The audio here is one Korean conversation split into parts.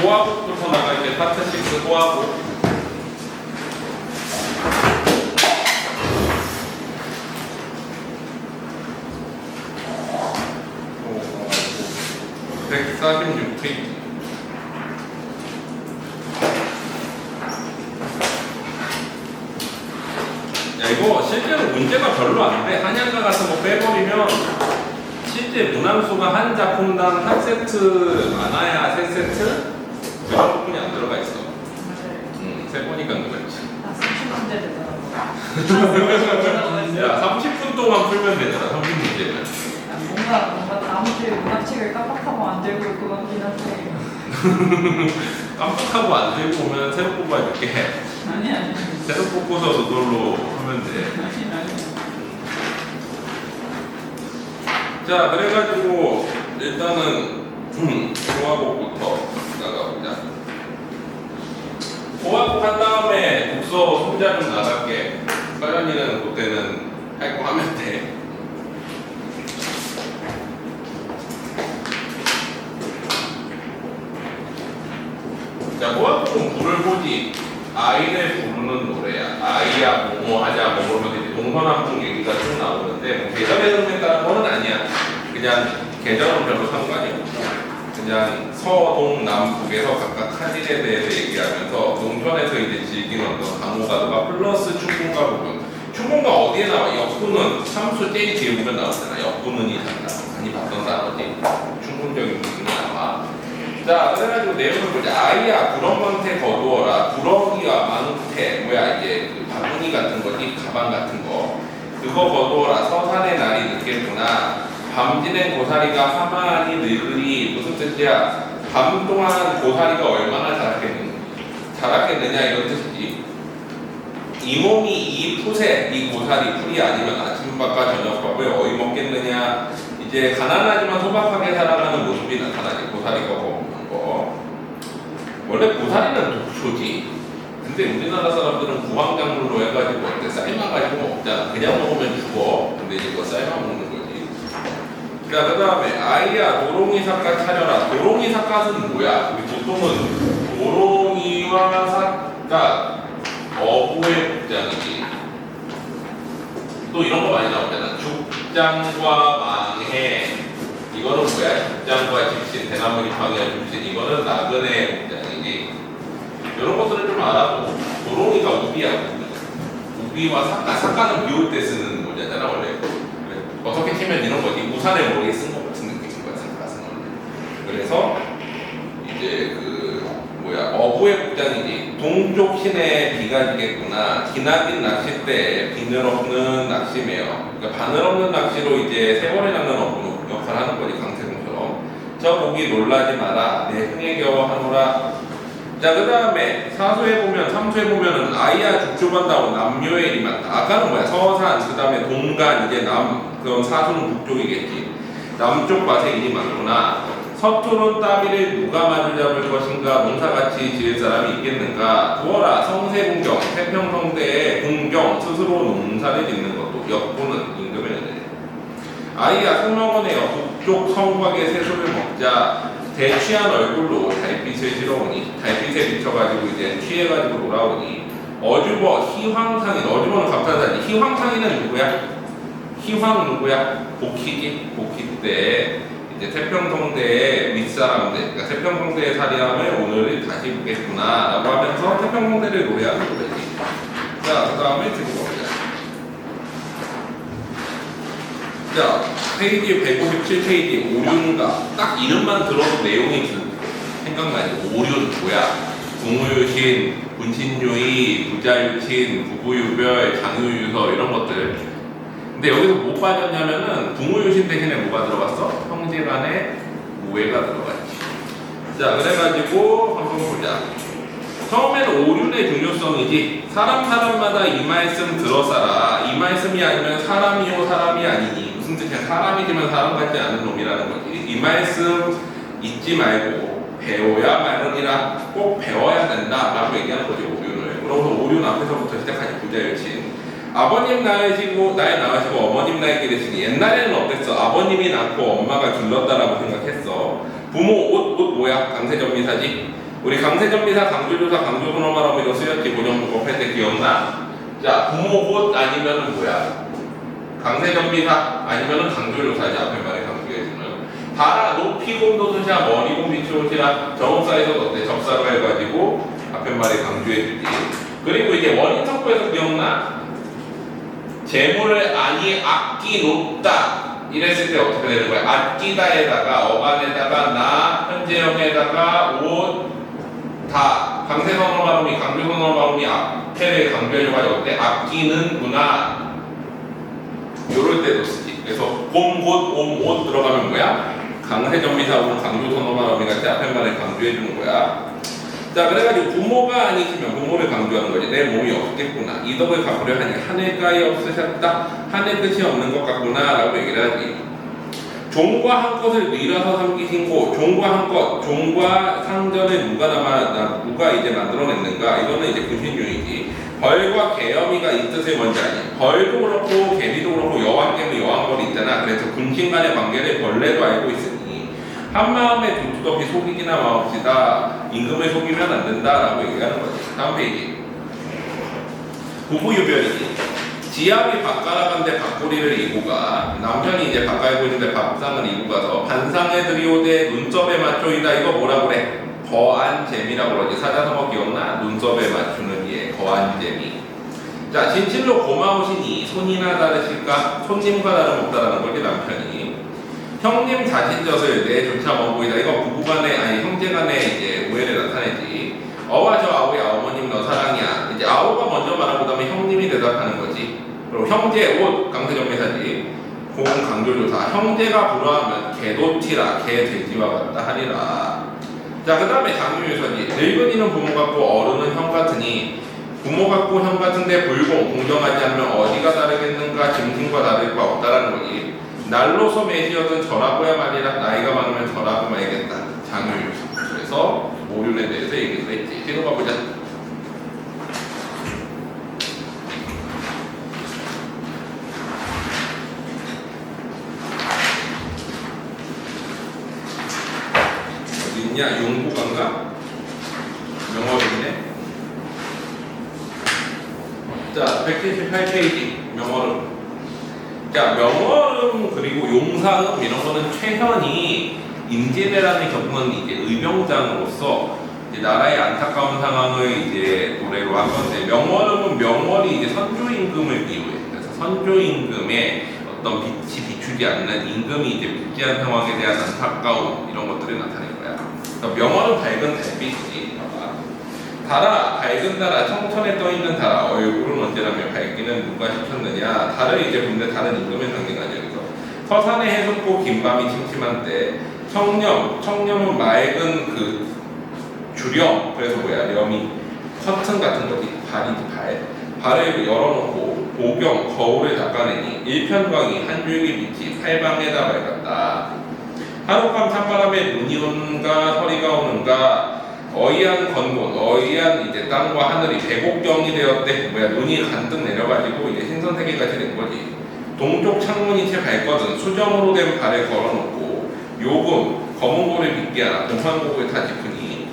고화국부터 나갈게. 파트 6 고화국. 오, 146페이지. 야, 이거 실제로 문제가 별로 안 돼. 한양가 같은 거 빼버리면 실제 문항수가 한 작품당 한 세트 많아야 세 세트? 그런 부분이 안 들어가 있어. 맞아요. 세 번이니까 그렇지. 나 30문제 되더라고. 야, 30분 동안 풀면 되잖아, 30문제면. 뭔가 다음 주에 문학책을 깜빡하고 안 들고 올 것 같긴 한데. 깜빡하고 안 들고 오면 새로 뽑아줄게. 아니. 새로 뽑고서 그걸로 하면 돼. 아니. 자, 그래가지고 일단은 고화국부터 나가보자. 고화국 한 다음에 독서 소자 좀 나갈게. 서연이는 그때는 할 거 하면 돼. 자, 고화국은 불을 보지. 아이를 부르는 노래야. 아이야 뭐뭐 하자 뭐 그러면 이제 동서남북 얘기가 쭉 나오는데 뭐 계절의 흐름에 따른 거는 아니야. 그냥 계절은 별로 상관이 없어. 그냥 서동 남북에서 각각 사진에 대해서 얘기하면서 농촌에서 이제 즐긴 어떤 강호가도가 플러스 충분가 부분. 충분가 어디에 나와? 역구는 참수 제일 뒤에 보면 나오잖아. 역구는이 잠깐 많이 봤던 단어지. 충분적인 부분이 나와. 자, 그래가지고 내용을 보자. 아이야, 구렁망태 거두어라. 구렁이와 망태, 뭐야, 이제 그 바구니 같은 거지, 가방 같은 거. 그거 거두어라. 서산의 날이 늦겠구나. 밤 지낸 고사리가 하마니 늙으리. 무슨 뜻이야? 밤 동안 고사리가 얼마나 자랐겠느냐, 이런 뜻이지. 이 몸이 이 풋에, 이 고사리 풀이 아니면 아침밥과 저녁밥을 어이 먹겠느냐. 이제 가난하지만 소박하게 살아가는 모습이 나타나지. 고사리가 먹는 거. 원래 고사리는 독초지. 근데 우리나라 사람들은 구황작물로 해가지고 어때 쌀만 가지고 먹잖아. 그냥 먹으면 죽어. 근데 이제 그거 쌀만 먹는 거지. 자, 그 다음에 아이야 도롱이 삿갓 차려라. 도롱이 삿갓은 뭐야? 우리 보통은 도롱이와 삿갓 어부의 복장이지. 또 이런 거 많이 나오잖아. 죽장과 망해. 이거는 뭐야? 죽장과 집신, 대나무리 방해와 죽신. 이거는 나그네 복장이지. 이런 것들을 좀 알아도 도롱이가 우비야. 우비와 삿갓. 삿갓은 비올 때 쓰는 모자잖아 원래. 어떻게 치면 이런 거지. 우산에 모르게 쓴 것 같은 느낌인 거야. 삿갓은 원래. 그래서 이제 어부의 복장이지. 동쪽 시내에 비가 지겠구나. 기나긴 낚싯대에 비늘 없는 낚시매요. 그러니까 바늘 없는 낚시로 이제 세월을 잡는 어부 역할을 하는 거지. 강태공처럼. 저 보기 놀라지 마라. 내 흥에 겨워 하노라. 자, 그 다음에 사수에 보면 3수에 보면은 아이야 죽조반다고 남묘의 일이 많다. 아까는 뭐야? 서산, 그 다음에 동간, 이제 그럼 사수는 북쪽이겠지. 남쪽 밭에 일이 많구나. 서투른 따비를 누가 마주 잡을 것인가. 농사같이 지을 사람이 있겠는가. 두어라 성세궁경. 태평성대의 궁경. 스스로 농사를 짓는 것도 역부는 임금의 은혜. 아이야 성명원에요. 북쪽 성곽의 새소를 먹자. 대취한 얼굴로 달빛을 지러오니. 달빛에 비춰가지고 이제 취해가지고 돌아오니. 어주버 희황상인. 어주버는 감탄사지. 희황상인은 누구야? 희황 누구야? 복희지. 복희 때 이제 태평성대의 윗사람들, 그러니까 태평성대의 사리함을 오늘 다시 보겠구나 라고 하면서 태평성대를 노래하는 노래지. 자, 그 다음에 뒤로 가보자. 자, 페이지 157페이지 오륜가. 딱 이름만 들어도 내용이 생각나지. 오륜 뭐야? 궁우유신, 군신유의, 부자유친, 부부유별, 장유유서 이런 것들. 근데 여기서 뭐 빠졌냐면은 궁우유신 대신에 뭐가 들어갔어? 형제간의 우애가 들어갔지. 자, 그래가지고 한번 보자. 처음에는 오륜의 중요성이지. 사람마다 이 말씀 들어싸라. 이 말씀이 아니면 사람이요 사람이 아니니. 무슨 뜻이야? 사람이지만 사람 같지 않은 놈이라는 거지. 이 말씀 잊지 말고 배워야 마느니라. 꼭 배워야 된다 라고 얘기하는 거지, 오륜을. 그러면서 오륜 앞에서부터 시작하지. 부자유친. 아버님 낳으시고 나의 낳으시고 어머님 나의 기르시니. 옛날에는 어땠어? 아버님이 낳고 엄마가 길렀다라고 생각했어. 부모 옷 뭐야? 강세전미사지. 우리 강세전미사, 강조조사, 강조선어말하고 이거 수역기 고정문법 할 때 기억나? 자, 부모 곧 아니면은 뭐야? 강세전미사 아니면은 강조조사지. 앞에 말에 강조해주는 달아 높이 곰도 도시야 머리 곰 밑이 오시라 정업 사이즈도 어때? 접사로 해가지고 앞에 말에 강조해주지. 그리고 이제 원인 탁구에서 기억나? 재물을 아니 아끼 놓다 이랬을 때 어떻게 되는 거야? 아끼다에다가 어간에다가 나 현재형에다가 옷 다 강세선어 발음이 강조선어 발음이 앞에를 강조해줘가지고 어때? 아끼는구나 요럴 때도 쓰지. 그래서 곰, 곧, 옴, 옷 들어가면 뭐야? 강세전미사 혹은 강조선어 발음이 같이 앞에 말을 강조해주는 거야. 자, 그래가지고 부모가 아니시면 부모를 강조하는 거지. 내 몸이 없겠구나. 이 덕을 갚으려 하니 하늘가에 없으셨다. 하늘 끝이 없는 것 같구나 라고 얘기를 하지. 종과 한 것을 밀어서 삼기신 고 종과 한 것, 종과 상전을 누가 이제 만들어냈는가? 이거는 이제 분신중이지. 벌과 계엄이가 이 뜻을 뭔지 아니? 벌도 그렇고 개미도 그렇고 여왕개미 여왕벌이 있잖아. 그래서 군신 간의 관계를 벌레도 알고 있으니 한 마음에 두 뜻 없이 속이기나 마옵시다. 임금을 속이면 안 된다라고 얘기하는 거지. 다음 페이지. 부부유별이지. 지압이 밥가락한데 밥꼬리를 이고가 남편이 이제 밥 갈고 있는데 밥상을 이고 가서 반상에 들이오되 눈썹에 맞춰이다. 이거 뭐라 그래? 거안재미라고 그러지. 사자성어 기억나? 눈썹에 맞추는 예, 거안재미. 자, 진실로 고마우시니 손이나 다르실까? 손님과 다름없다라는 거지. 남편이 형님 자신 젖을 내조차 먼 보이다. 이거 부부간에 아니 형제간에 이제 오해를 나타내지. 어와 저 아우야 어머님 너 사랑이야. 이제 아우가 먼저 말하고 그다음에 형님이 대답하는 거지. 그리고 형제 옷 강세전미사지. 공 강조조사 형제가 불화하면 개도티라 개 돼지와 같다 하리라. 자, 그 다음에 장유유서지. 늙은이는 부모 같고 어른은 형 같으니 부모 같고 형 같은데 불공 공정하지 않으면 어디가 다르겠는가? 짐승과 다를 바 없다라는 거지. 날로서 매시어든 저라고야 말이라. 나이가 많으면 저라고 말겠다. 장유유서. 그래서 오륜에 대해서 얘기를 했지. 뒤로 가보자. 어디 있냐? 용부간가? 명월음이네. 자, 178페이지 명월음. 자, 명월음 그리고 용사음 이런 거는 최현이 임진왜란을 겪는 이제 의병장으로서 이제 나라의 안타까운 상황을 이제 노래로 한 건데, 명월음은 명월이 이제 선조 임금을 비유해. 그래서 선조 임금의 어떤 빛이 비추지 않는 임금이 이제 부귀한 상황에 대한 안타까움 이런 것들을 나타낸 거야. 그러니까 명월은 밝은 달빛이지. 달아 밝은 달아 청천에 떠 있는 달아 얼굴은 언제라며 밝기는 누가 시켰느냐. 달을 이제 본데 달은 임금을 상징하죠. 그래서 서산의 해솟고 긴 밤이 침침한 때 청렴은 맑은 그 주렴. 그래서 뭐야? 렴이 커튼 같은 거지. 발을 열어놓고 보경 거울을 닦아내니 일편광이 한 줄기 빛이 팔방에다 밝았다. 하룻밤 찬바람에 눈이 오는가 서리가 오는가. 어이한 건곤, 어이한 이제 땅과 하늘이 백옥경이 되었대. 뭐야? 눈이 간뜩 내려가지고 이제 신선세계까지 된 거지. 동쪽 창문이 채 밝거든. 수정으로 된 발을 걸어놓고 요금 검은 고를 빗게 하나 동산곡을 타 짚으니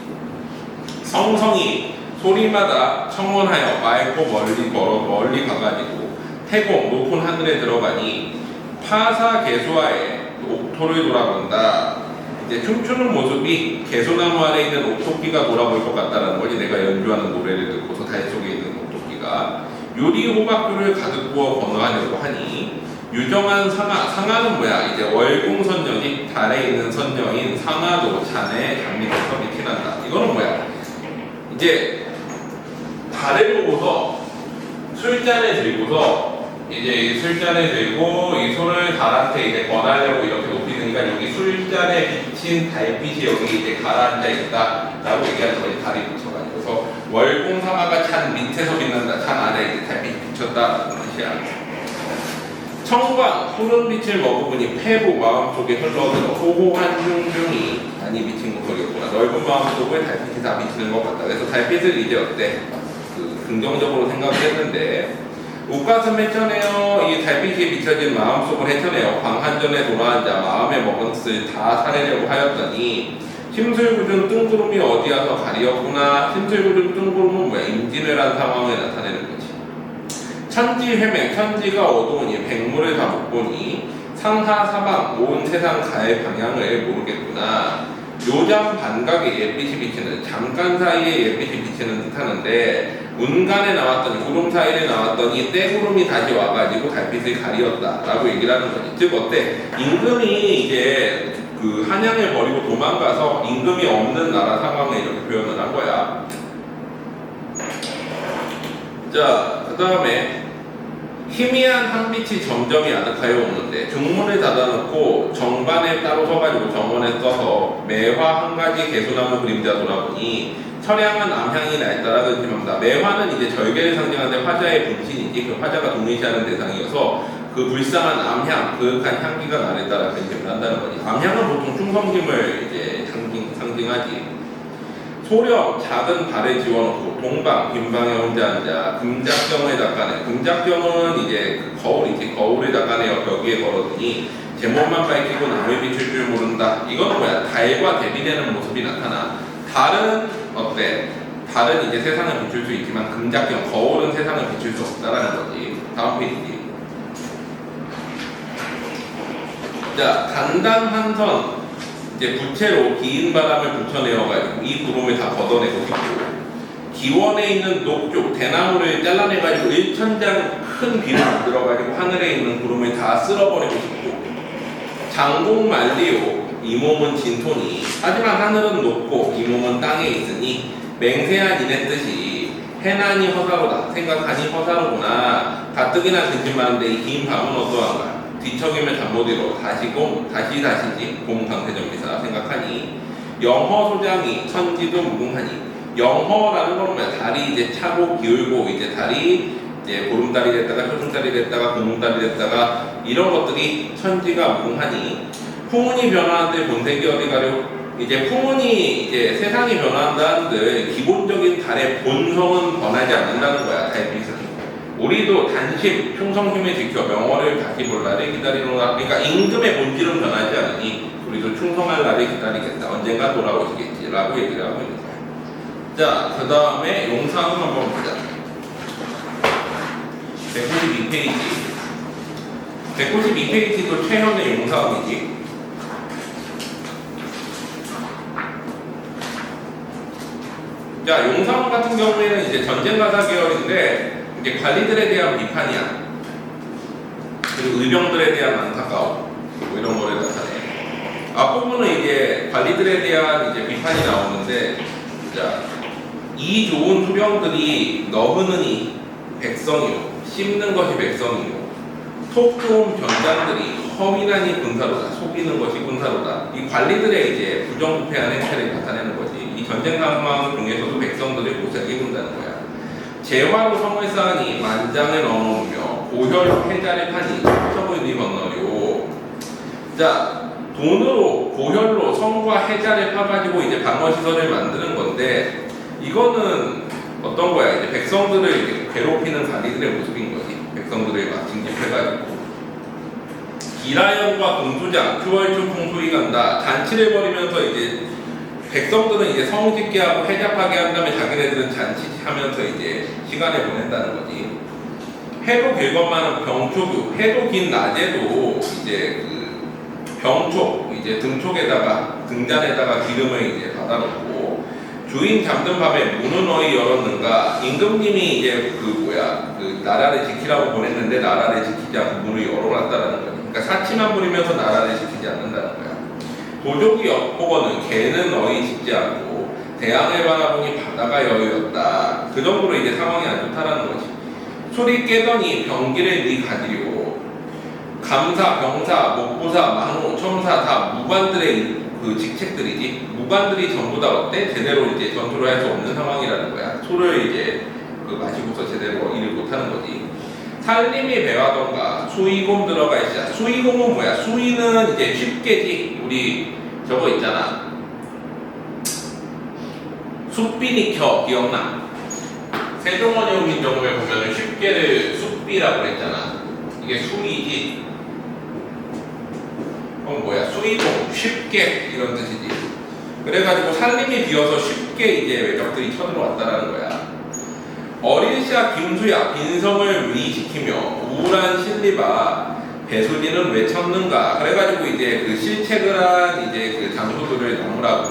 성성이 소리마다 청원하여 맑고 멀리 가가지고 태공 높은 하늘에 들어가니 파사개수하에 옥토를 돌아본다. 이제 춤추는 모습이 개소나무 아래 있는 옥토끼가 돌아볼 것 같다는 거지. 내가 연주하는 노래를 듣고서 달 속에 있는 옥토끼가 유리호박들을 가득 부어 건너하려고 하니 유정한 상아는 뭐야? 이제 월궁선녀지. 달에 있는 선녀인 상아도 잔에 장미돼서 빛이 난다. 이거는 뭐야? 이제 달을 보고서 술잔을 들고서 이제 술잔을 들고 이 손을 달한테 이제 권하려고 이렇게 높이니까 여기 술잔에 비친 달빛이 여기 이제 가라앉아 있다라고 얘기하는 거지. 달이 비쳐가지고. 그래서 월궁상아가 찬 밑에서 빛난다. 찬 안에 이제 달빛이 비쳤다라는 뜻이야. 청광 푸른 빛을 머금으니 패부 마음속에 흘러들어 호호한 중중이 많이 비친 것이겠구나. 넓은 마음속에 달빛이 다 비치는 것 같다. 그래서 달빛을 이제 어때? 긍정적으로 생각했는데 옷가슴 헤쳐내어 이 달빛이 비춰진 마음속을 헤쳐내어 광한전에 돌아앉아 마음의 먹은 것을 다 사려고 하였더니 심술궂은 뜬구름이 어디 와서 가리었구나. 심술궂은 뜬구름은 뭐야? 임진왜란 상황을 나타내는 거지. 천지회맹, 천지가 어두우니 백물을 다 못 보니 상하 사방 온 세상 갈 방향을 모르겠구나. 요잠 반각에 옛빛이 비치는, 잠깐 사이에 옛빛이 비치는 듯 하는데 운간에 나왔더니, 구름 사이에 나왔더니 때구름이 다시 와가지고 달빛을 가리었다 라고 얘기를 하는 거지. 즉 어때? 임금이 이제 그 한양을 버리고 도망가서 임금이 없는 나라 상황을 이렇게 표현을 한 거야. 자, 그 다음에 희미한 한빛이 점점이 아득하여 오는데 중문을 닫아놓고 정반에 따로 서가지고 정원에 써서 매화 한 가지 개수나무 그림자 돌아보니 처량한 암향이 날따라 근심합니다. 매화는 이제 절개를 상징하는데 화자의 분신이지, 그 화자가 동의시하는 대상이어서 그 불쌍한 암향, 그윽한 향기가 날에 따라 근심을 한다는 거지. 암향은 보통 충성심을 이제 상징하지. 소령 작은 발을 지워놓고 동방 빈방에 혼자 앉아 금작경을 닦아내. 금작경은 이제 그 거울이지. 거울을 닦아내어 벽 위에 걸어두니 제 몸만 밝히고 남을 비출 줄 모른다. 이건 뭐야? 달과 대비되는 모습이 나타나. 달은 어때? 달은 이제 세상을 비출 수 있지만 금작경, 거울은 세상을 비출 수 없다라는 거지. 다음 페이지. 자, 단단한 선 이제 부채로 긴 바람을 붙여내어가지고 이 구름을 다 걷어내고 싶고, 기원에 있는 녹조 대나무를 잘라내가지고 일천장 큰 비를 만들어가지고 하늘에 있는 구름을 다 쓸어버리고 싶고, 장공 만리오 이 몸은 진토니 하지만 하늘은 높고 이 몸은 땅에 있으니 맹세한 이네 뜻이 해나니 허사로다. 생각하니 허사로구나. 가뜩이나 근심 많은데 이 긴 밤은 어떠한가. 뒤척이면 잠못이로 다시지 곰 강태전비사 생각하니 영허 소장이 천지도 무궁하니. 영허라는 건 뭐야? 달이 이제 차고 기울고 이제 달이 이제 보름달이 됐다가 초승달이 됐다가 공문달이 됐다가 이런 것들이 천지가 무궁하니. 풍운이 변화하는데 본색이 어디 가려. 이제 풍운이 이제 세상이 변화한다는데 기본적인 달의 본성은 변하지 않는다는 거야. 달빛은. 우리도 단심, 충성심을 지켜 명월을 다시 볼 날을 기다리노라. 그러니까 임금의 본질은 변하지 않으니 우리도 충성할 날을 기다리겠다. 언젠가 돌아오시겠지 라고 얘기를 하고 있는 거야. 자, 그 다음에 용상음 한번 보자. 192페이지. 192페이지도 최현의 용상음이지. 자, 용상음 같은 경우에는 이제 전쟁가사 계열인데 이제 관리들에 대한 비판이야. 그리고 의병들에 대한 안타까움, 뭐 이런 거를 나타내. 앞부분은 이제 관리들에 대한 이제 비판이 나오는데, 자, 이 좋은 후병들이 너그느니 백성이요, 씹는 것이 백성이요, 속 좋은 병장들이 허위나니 군사로다, 속이는 것이 군사로다. 이 관리들의 이제 부정부패한 행태를 나타내는 거지. 이 전쟁 상황 중에서도 백성들을 고생해 군다는 거야. 재화로 성을 쌓으니 만장을 넘어오며 고혈로 해자를 파니 척척을 니 건너려. 자, 돈으로 고혈로 성과 해자를 파가지고 이제 방어시설을 만드는 건데, 이거는 어떤 거야? 이제 백성들을 이제 괴롭히는 관리들의 모습인 거지. 백성들을 막 징집해가지고. 기라연과 공수장, 추월추풍 소이간다. 잔치를 벌이면서 이제 백성들은 이제 성 짓게 하고 해잡하게 한 다음에 자기네들은 잔치하면서 이제 시간을 보낸다는 거지. 해도 길 것만은 병초규, 해도 긴 낮에도 이제 그 병촉, 이제 등촉에다가 등잔에다가 기름을 이제 받아놓고, 주인 잠든 밤에 문은 어이 열었는가. 임금님이 이제 그 나라를 지키라고 보냈는데 나라를 지키지 않고 문을 열어놨다라는 거지. 그러니까 사치만 부리면서 나라를 지키지 않는다는 거야. 도족이 엿보고는 개는 어이 짖지 않고 대항을 바라보니 바다가 여유였다. 그 정도로 이제 상황이 안 좋다라는 거지. 소리 깨더니 병기를 니 가지고. 감사, 병사, 목부사, 망호, 첨사 다 무관들의 그 직책들이지. 무관들이 전부 다 어때? 제대로 이제 전투를 할 수 없는 상황이라는 거야. 소를 이제 그 마시고서 제대로 일을 못하는 거지. 살림이 배화던가 수의공 들어가 있자. 수의공은 뭐야? 수의는 이제 쉽게지. 우리 저거 있잖아. 숫비니켜 기억나? 세종원효민 경우에 보면은 쉽게를 숫비라고 그랬잖아. 이게 수의지. 그럼 뭐야? 수의공 쉽게 이런 뜻이지. 그래가지고 산림이 비어서 쉽게 이제 외적들이 쳐들어왔다라는 거야. 어린 씨와 김수야 빈성을 위지키며 우울한 신리바 배수진은 왜 쳤는가? 그래가지고 이제 그 실책을 한 이제 그 장소들을 나무라고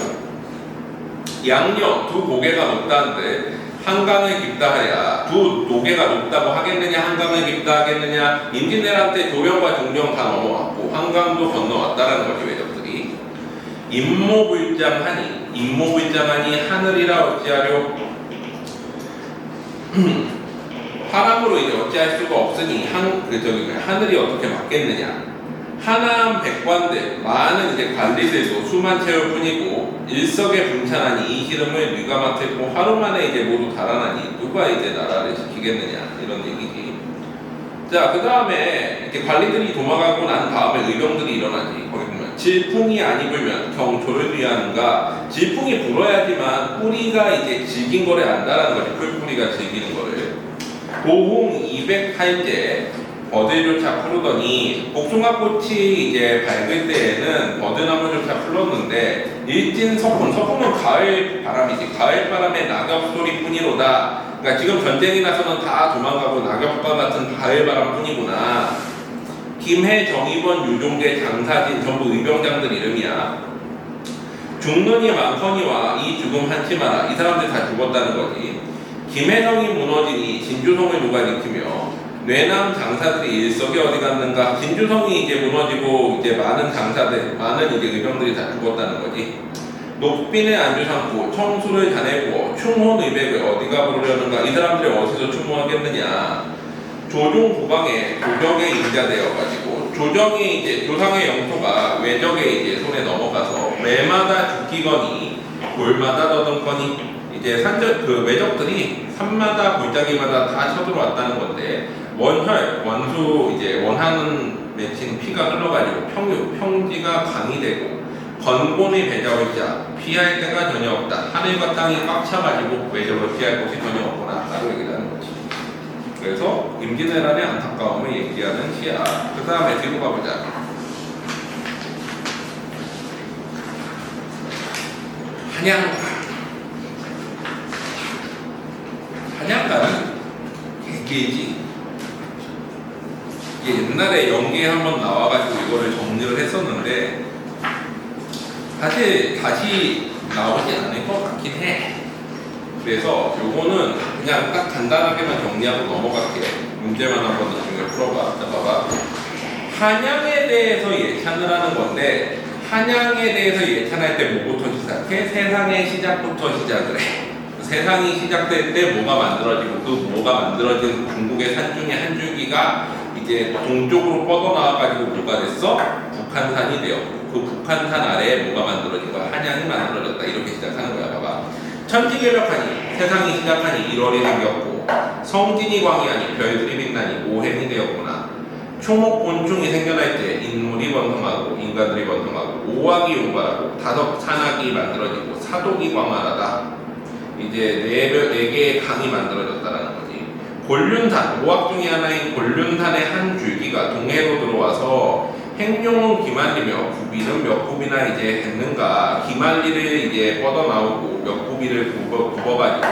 양녀 두 고개가 높다는데 한강을 깊다 하랴. 두 노개가 높다고 하겠느냐 한강을 깊다 하겠느냐. 임진왜란 때 조령과 종령 다 넘어왔고 한강도 건너왔다라는 거지 외적들이. 임모불장하니 하늘이라 어찌하려 하람으로 이제 어찌할 수가 없으니 하늘이 어떻게 맞겠느냐. 하남 백관들 많은 이제 관리들도 수만 채울 뿐이고 일석에 분찬하니 이 기름을 네가 맡았고 하루 만에 이제 모두 달아나니 누가 이제 나라를 지키겠느냐 이런 얘기지. 자, 그 다음에 이렇게 관리들이 도망가고 난 다음에 의병들이 일어나지. 거기 보면 질풍이 안 입으면 경초를 위하는가. 질풍이 불어야지만 뿌리가 이제 질긴 거를 안다라는 거지. 풀뿌리가 질기는 거를. 도홍 208제 버들조차 푸르더니 복숭아꽃이 이제 밝을 때에는 버드나무조차 풀렀는데 일진서풍은 가을 바람이지. 가을 바람에 낙엽 소리뿐이로다. 그러니까 지금 전쟁이 나서는 다 도망가고 낙엽과 같은 가을 바람뿐이구나. 김해, 정의원, 유종대, 장사진 전부 의병장들 이름이야. 죽는이 많거니와 이 죽음 한치 마라. 이 사람들 다 죽었다는 거지. 김해성이 무너지니 진주성을 누가 지키며 뇌남 장사들이 일석이 어디 갔는가. 진주성이 이제 무너지고 이제 많은 장사들, 많은 이제 의병들이 다 죽었다는 거지. 높빈의 안주 삼고 청수를 잔에 부어 충혼 의백을 어디가 부르려는가. 이 사람들이 어디서 추모하겠느냐. 조종 국왕의 조정에 인자되어가지고 조정이 이제 조상의 영토가 외적의 이제 손에 넘어가서 매마다 죽기거니 골마다 더듬거니 이제 그 외적들이 산마다 골짜기마다 다 쳐들어왔다는 건데 원수 이제 원하는 맺힌 피가 흘러가지고 평지가 강이 되고 건곤의 배자올자 피할 데가 전혀 없다. 하늘과 땅이 꽉 차가지고 외적을 피할 곳이 전혀 없구나. 따로 얘기하는 거지. 그래서 임진왜란의 안타까움을 얘기하는 시야. 그 다음에 뒤로 가보자. 한양가는 개개지. 이게 옛날에 연기에 한번 나와가지고 이거를 정리를 했었는데 사실 다시 나오지 않을 것 같긴 해. 그래서 요거는 그냥 딱 간단하게만 정리하고 넘어갈게. 문제만 한번 나중에 풀어봐. 자, 봐봐. 한양에 대해서 예찬을 하는 건데 한양에 대해서 예찬할 때 뭐부터 시작해? 세상의 시작부터 시작을 해. 세상이 시작될 때 뭐가 만들어지고 그 뭐가 만들어진 중국의 산 중에 한 줄기가 이제 동쪽으로 뻗어나와가지고 뭐가 됐어? 북한산이 되었고 그 북한산 아래에 뭐가 만들어진 거야? 한양이 만들어졌다. 이렇게 시작하는 거야. 봐봐. 천지개벽하니 세상이 시작하니 1월이 생겼고 성진이 광이하니 별들이 빛나니 오행이 되었구나. 초목곤충이 생겨날 때 인물이 번성하고 인간들이 번성하고 오악이 용발하고 다섯 산악이 만들어지고 사독이 광활하다. 이제 네 개의 강이 만들어졌다라는 거지. 곤륜산, 오악 중에 하나인 곤륜산의 한 줄기가 동해로 들어와서 행룡은 기말리며 구비는 몇 굽이나 이제 했는가. 기말리를 이제 뻗어나오고 몇 굽이를 굽어가지고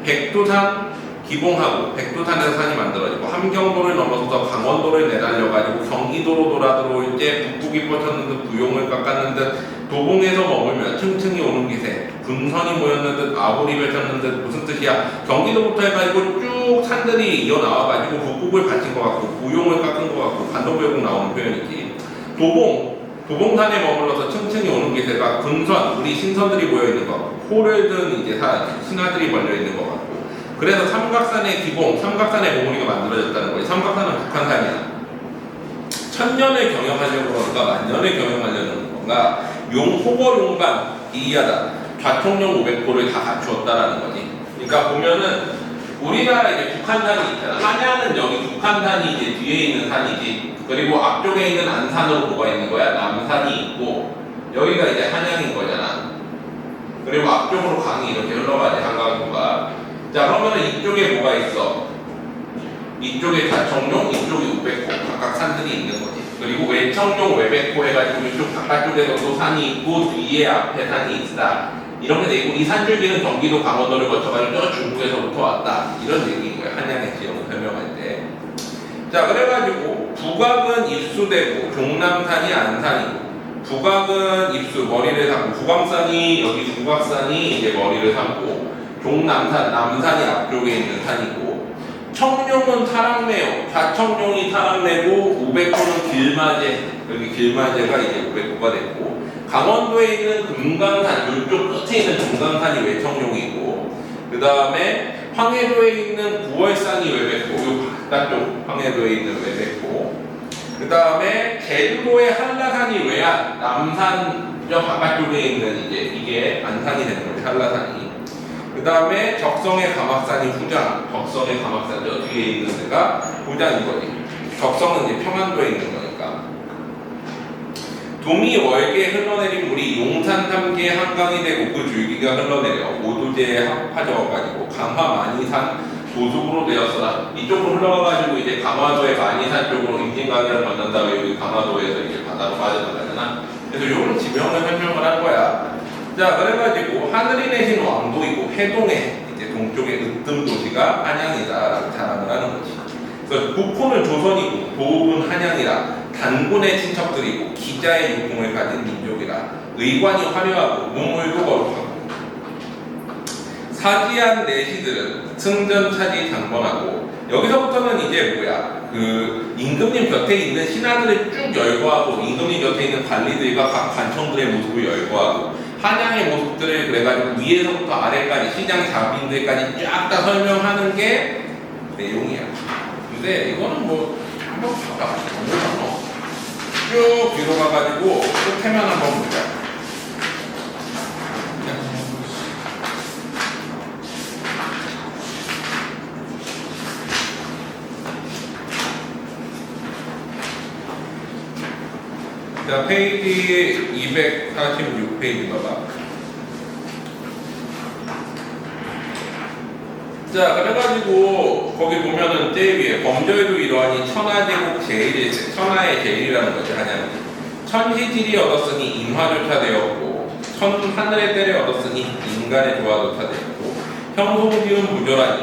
백두산 기봉하고 백두산에서 산이 만들어지고 함경도를 넘어서서 강원도를 내달려가지고 경기도로 돌아 들어올 때 북극이 뻗쳤는 듯 부용을 깎았는 듯 도봉에서 머물며 층층이 오는 기세 군선이 모였는 듯 아우리 펼쳤는 듯 무슨 뜻이야. 경기도부터 해가지고 쭉 산들이 이어나와가지고 북극을 받친 것 같고 부용을 깎은 것 같고 간도별국 나오는 표현이지. 도봉산에 머물러서 층층이 오는 기세가 군선 우리 신선들이 모여있는 것 같고 호를 든 이제 신하들이 몰려있는 것 같고 그래서 삼각산의 기봉, 삼각산의 몽우리가 만들어졌다는 거예요. 삼각산은 북한산이야. 천년을 경영하려고 그러는가 만년을 경영하려는 건가. 호거용반 이하다. 좌총령 500호를 다 갖추었다라는 거지. 그러니까 보면은 우리나라 이제 북한산이 있잖아. 한양은 여기 북한산이 이제 뒤에 있는 산이지. 그리고 앞쪽에 있는 안산으로 뭐가 있는 거야? 남산이 있고 여기가 이제 한양인 거잖아. 그리고 앞쪽으로 강이 이렇게 흘러가지 한강도가. 자, 그러면은 이쪽에 뭐가 있어? 이쪽에 좌청룡, 이쪽에 500호 각각 산들이 있는 거지. 그리고 외청용 외백호 해가지고 이쪽 바깥쪽에서도 산이 있고 뒤에 앞에 산이 있다. 이렇게 돼 있고 이 산줄기는 경기도 강원도를 거쳐가지고 저 중국에서부터 왔다. 이런 얘기인 거예요. 한양의 지형을 설명할 때. 자, 그래가지고 북악은 입수되고 종남산이 안산이고 북악은 입수 머리를 삼고 북악산이 여기 북악산이 이제 머리를 삼고 종남산 남산이 앞쪽에 있는 산이고 청룡은 타락내요. 좌청룡이 타락내고 우백호는 길마제 여기 길마제가 이제 우백호가 됐고 강원도에 있는 금강산 이쪽 끝에 있는 금강산이 외청룡이고 그 다음에 황해도에 있는 구월산이 외백호 요 바깥쪽 황해도에 있는 외백호 그 다음에 제주도의 한라산이 외안 남산 저 바깥쪽에 있는 이제 이게 안산이 되는 거죠. 한라산이 그 다음에 적성의 가막산이 후장 적성의 가막산 저 뒤에 있는 데가 후장인 거지. 적성은 이제 평안도에 있는 거니까 동이 월계에 흘러내린 물이 용산 3개 한강이 되고 그 줄기가 흘러내려 오도제에 합파져가지고 강화 만이산 도속으로 되었으나 이쪽으로 흘러가가지고 이제 강화도의 만이산 쪽으로 임진강을 만난 다음에 여기 강화도에서 이제 바다로 빠져나가잖아. 그래서 요런 지명을 설명을 한 거야. 자, 그래가지고 하늘이 내신 왕도 있고 해동에 이제 동쪽에 으뜸 도시가 한양이다라고 자랑을 하는 거지. 그래서 국호는 조선이고 도읍은 한양이라 단군의 친척들이고 기자의 유품을 가진 민족이라 의관이 화려하고 문물도 거룩하고 사지한 내시들은 승전 차지 장번하고 여기서부터는 이제 뭐야 그 임금님 곁에 있는 신하들을 쭉 열거하고 임금님 곁에 있는 관리들과 각 관청들의 모습을 열거하고 한양의 모습들을 그래가지고 위에서부터 아래까지 시장 자빈들까지 쫙 다 설명하는 게 내용이야. 근데 이거는 뭐 한번 봐봐. 쭉 뒤로 가가지고 끝에만 한번 보자. 자, 페이지 246페이지 봐봐. 자, 그래가지고 거기 보면은 제일 위에 범절도 이러하니 천하제국 제일, 천하의 제일이라는 거지. 한양이 천시질이 얻었으니 인화조차 되었고 천하늘의 때를 얻었으니 인간의 조화조차 되었고 형송지음 부조라니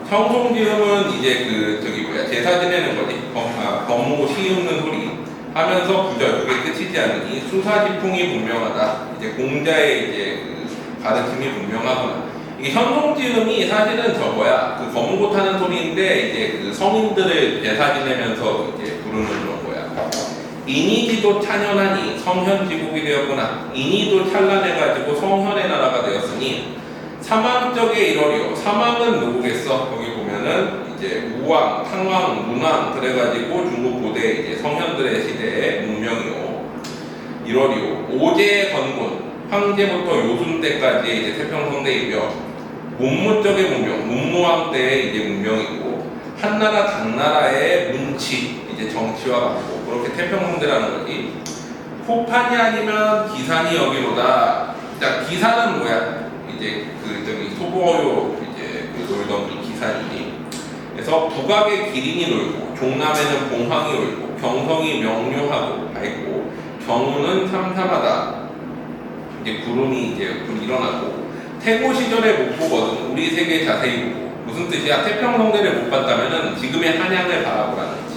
형송지음은 이제 그 저기 뭐야 제사 지내는 거지. 범무 시음는 소리 하면서 부절 그게 끝이지 않으니 수사지풍이 분명하다. 이제 공자의 이제 그 가르침이 분명하구나. 이게 현송지음이 사실은 저거야. 그 검고 타는 소리인데 이제 그 성인들을 제사 지내면서 이제 부르는 그런 거야. 인이지도 찬연하니 성현지국이 되었구나. 인이도 찬란해가지고 성현의 나라가 되었으니 사망적에 이러리요. 사망은 누구겠어? 거기 보면은 이제 우왕, 탕왕, 문왕 그래가지고 중국 고대 이제 성현들의 시대의 문명이요. 이러리요. 오제의 건문, 황제부터 요순 때까지 이제 태평성대이며 문무적의 문명, 문무왕 때의 이제 문명이고 한나라 당나라의 문치 이제 정치와 같고 그렇게 태평성대라는 거지. 포판이 아니면 기산이 여기로다. 자, 기산은 뭐야? 이제 그 저기 소보요 이제 그 놀던 그 기산이지. 그래서 북악에 기린이 놀고 종남에는 봉황이 놀고 경성이 명료하고 밝고 경우는 삼삼하다. 이제 구름이 이제 좀 일어나고 태고 시절에 못 보거든. 우리 세계 자세히 보고 무슨 뜻이야? 태평성대를 못 봤다면은 지금의 한양을 바라보라는 거지.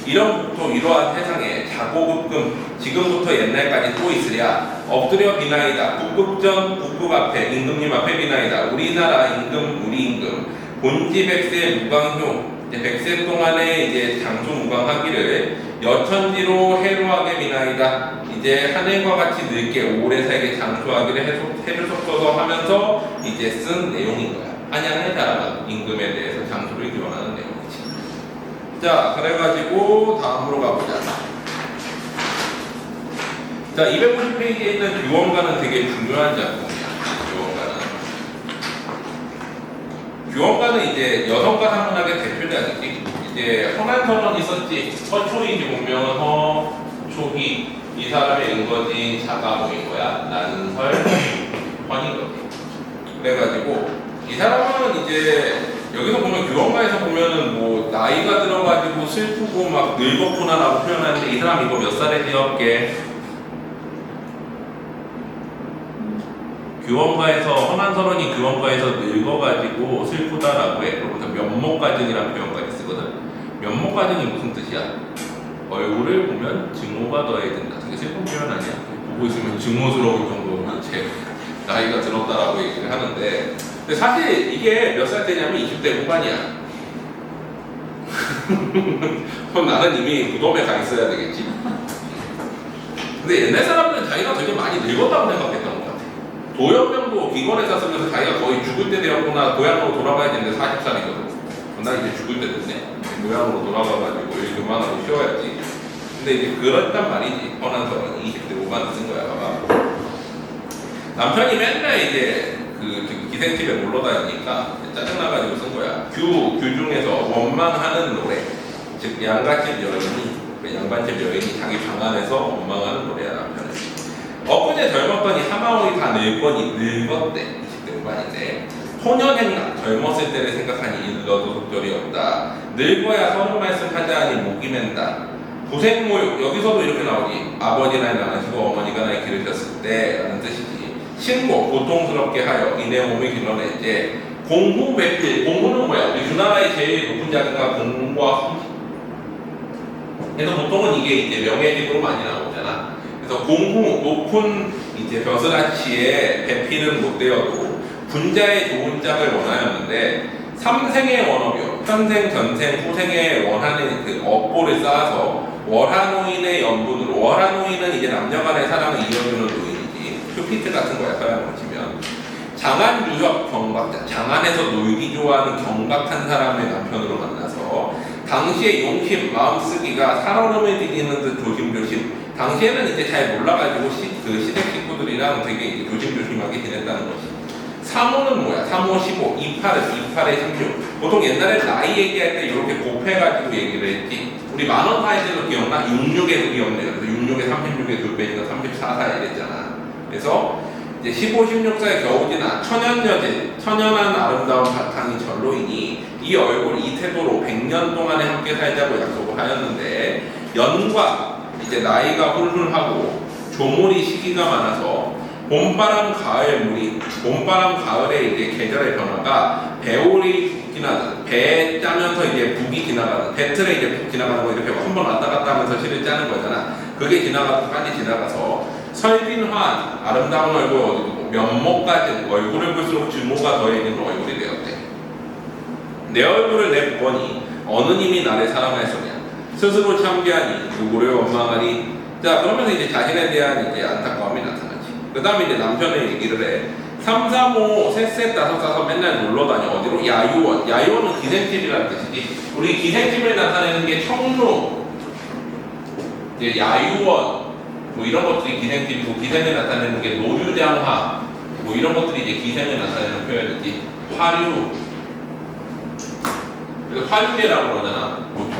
이러한 세상에 자고급금 지금부터 옛날까지 또 있으랴 엎드려 비나이다. 북극전 북극 앞에 임금님 앞에 비나이다. 우리나라 임금 우리 임금 본지 백세 무광효 이제 백세 동안에 이제 장수 무광하기를 여천지로 해로하게 비나이다. 이제 하늘과 같이 늙게 오래 살게 장수하기를 해주셨어서 하면서 이제 쓴 내용인 거야. 한양을 자랑하는 임금에 대해서 장수를 기원하는 내용이지. 자, 그래가지고 다음으로 가보자. 자, 250페이지에 있는 규원가는 되게 중요한 작품이야. 규원가는 이제 여성가 상문학의 대표작이지. 이제 허난선언이 있었지. 허초이지 본명은 허초희. 이 사람의 은거지 자가 모인 거야. 난설 헌인 거지. 그래가지고 이 사람은 이제 여기서 보면 교원가에서 보면은 뭐 나이가 들어가지고 슬프고 막 늙었구나라고 표현하는데 이 사람 이거 몇 살에 되었게? 교원가에서 허난서론이 교원가에서 늙어가지고 슬프다라고 해. 그러면서 면목가증이라는 표현까지 쓰거든. 면목가증이 무슨 뜻이야? 얼굴을 보면 증오가 더해진다. 되게 슬픈 표현 아니야? 보고 있으면 증오스러울 정도로 제 나이가 들었다라고 얘기를 하는데, 근데 사실 이게 몇 살 때냐면 20대 후반이야. 그럼 나는 이미 무덤에 가 있어야 되겠지. 근데 옛날 사람들은 자기가 되게 많이 늙었다고 생각했던 것 같아. 도연명도 기권회사 쓰면서 자기가 거의 죽을 때 되었구나, 고향으로 돌아가야 되는데 40살이거든. 나 이제 죽을 때 됐네. 고향으로 돌아가가지고 일 그만하고 쉬어야지. 근데 이제 그랬단 말이지. 허난서는 20대 후반에 쓴 거야, 봐봐. 남편이 맨날 이제 그 기생집에 놀러 다니니까 짜증나가지고 쓴 거야. 규 중에서 원망하는 노래. 즉, 양갓집 여인이, 양반집 여인이 자기 방 안에서 원망하는 노래야, 남편은. 엊그제 젊었더니 하마오이 다 늙었대. 20대 후반인데. 소년행각, 젊었을 때를 생각하니 일러도 속절이 없다. 늙어야 서른 말씀 하자 하니 목이 맨다. 고생모욕, 여기서도 이렇게 나오지. 아버지나 낳으시고 어머니가 날 기르셨을 때 라는 뜻이지. 신고, 고통스럽게 하여 이내 몸이 길러냈지. 공후 배필, 공후는 뭐야? 우리 우리나라의 제일 높은 자리가 공과 후지. 그래서 보통은 이게 이제 명예직으로 많이 나오잖아. 그래서 공후, 높은 이제 벼슬아치에 배필은 못 되어도 분자의 좋은 짝을 원하였는데 삼생의 원업이요. 현생, 전생, 후생에 원하는 그 업보를 쌓아서 월하노인의 연분으로, 월하노인은 이제 남녀간의 사랑을 이어주는 노인이지. 큐피트 같은 거야, 서양으로 치면. 장안 유적 경박자, 장안에서 놀기 좋아하는 경박한 사람의 남편으로 만나서 당시의 용심, 마음쓰기가 살얼음을 디디는 듯 조심조심. 당시에는 이제 잘 몰라가지고 그 시댁 식구들이랑 되게 이제 조심조심하게 지냈다는 거지. 3호는 뭐야? 3호, 15, 28은 36. 보통 옛날에 나이 얘기할 때 이렇게 곱해가지고 얘기를 했지. 우리 만원 사이즈도 기억나? 66에 기억나요. 그래서 66에 36에 2배니까 34사 이랬잖아. 그래서 이제 15, 16사에 겨우 지나 천연여진, 천연한 아름다운 바탕이 절로이니 이 얼굴, 이 태도로 100년 동안에 함께 살자고 약속을 하였는데 연과 이제 나이가 훌훌하고 조물이 시기가 많아서 봄바람, 가을 물이, 봄바람, 가을에 이제 계절의 변화가 배올이 지나가는, 배 짜면서 이제 북이 지나가는, 배틀에 이제 북 지나가는 거 이렇게 한 번 왔다 갔다 하면서 실을 짜는 거잖아. 그게 지나가서 빨리 지나가서 설빈환, 아름다운 얼굴 어디고 면목까지 얼굴을 볼수록 증오가 더해지는 얼굴이 되었대. 내 얼굴을 내보니 어느 님이 나를 사랑하였으냐. 스스로 참기하니 누구를 원망하니. 자, 그러면서 이제 자신에 대한 이제 안타까움이 나타나지. 그 다음에 이제 남편의 얘기를 해. 3, 4, 5, 셋, 5 맨날 놀러 다녀. 어디로? 야유원. 야유원은 기생집이라는 뜻이지. 우리 기생집을 나타내는 게 청루, 이제 야유원, 뭐 이런 것들이 기생집이고, 기생을 나타내는 게 노류장화, 뭐 이런 것들이 이제 기생을 나타내는 표현이지. 화류. 그래서 화류계라고 그러잖아, 보통.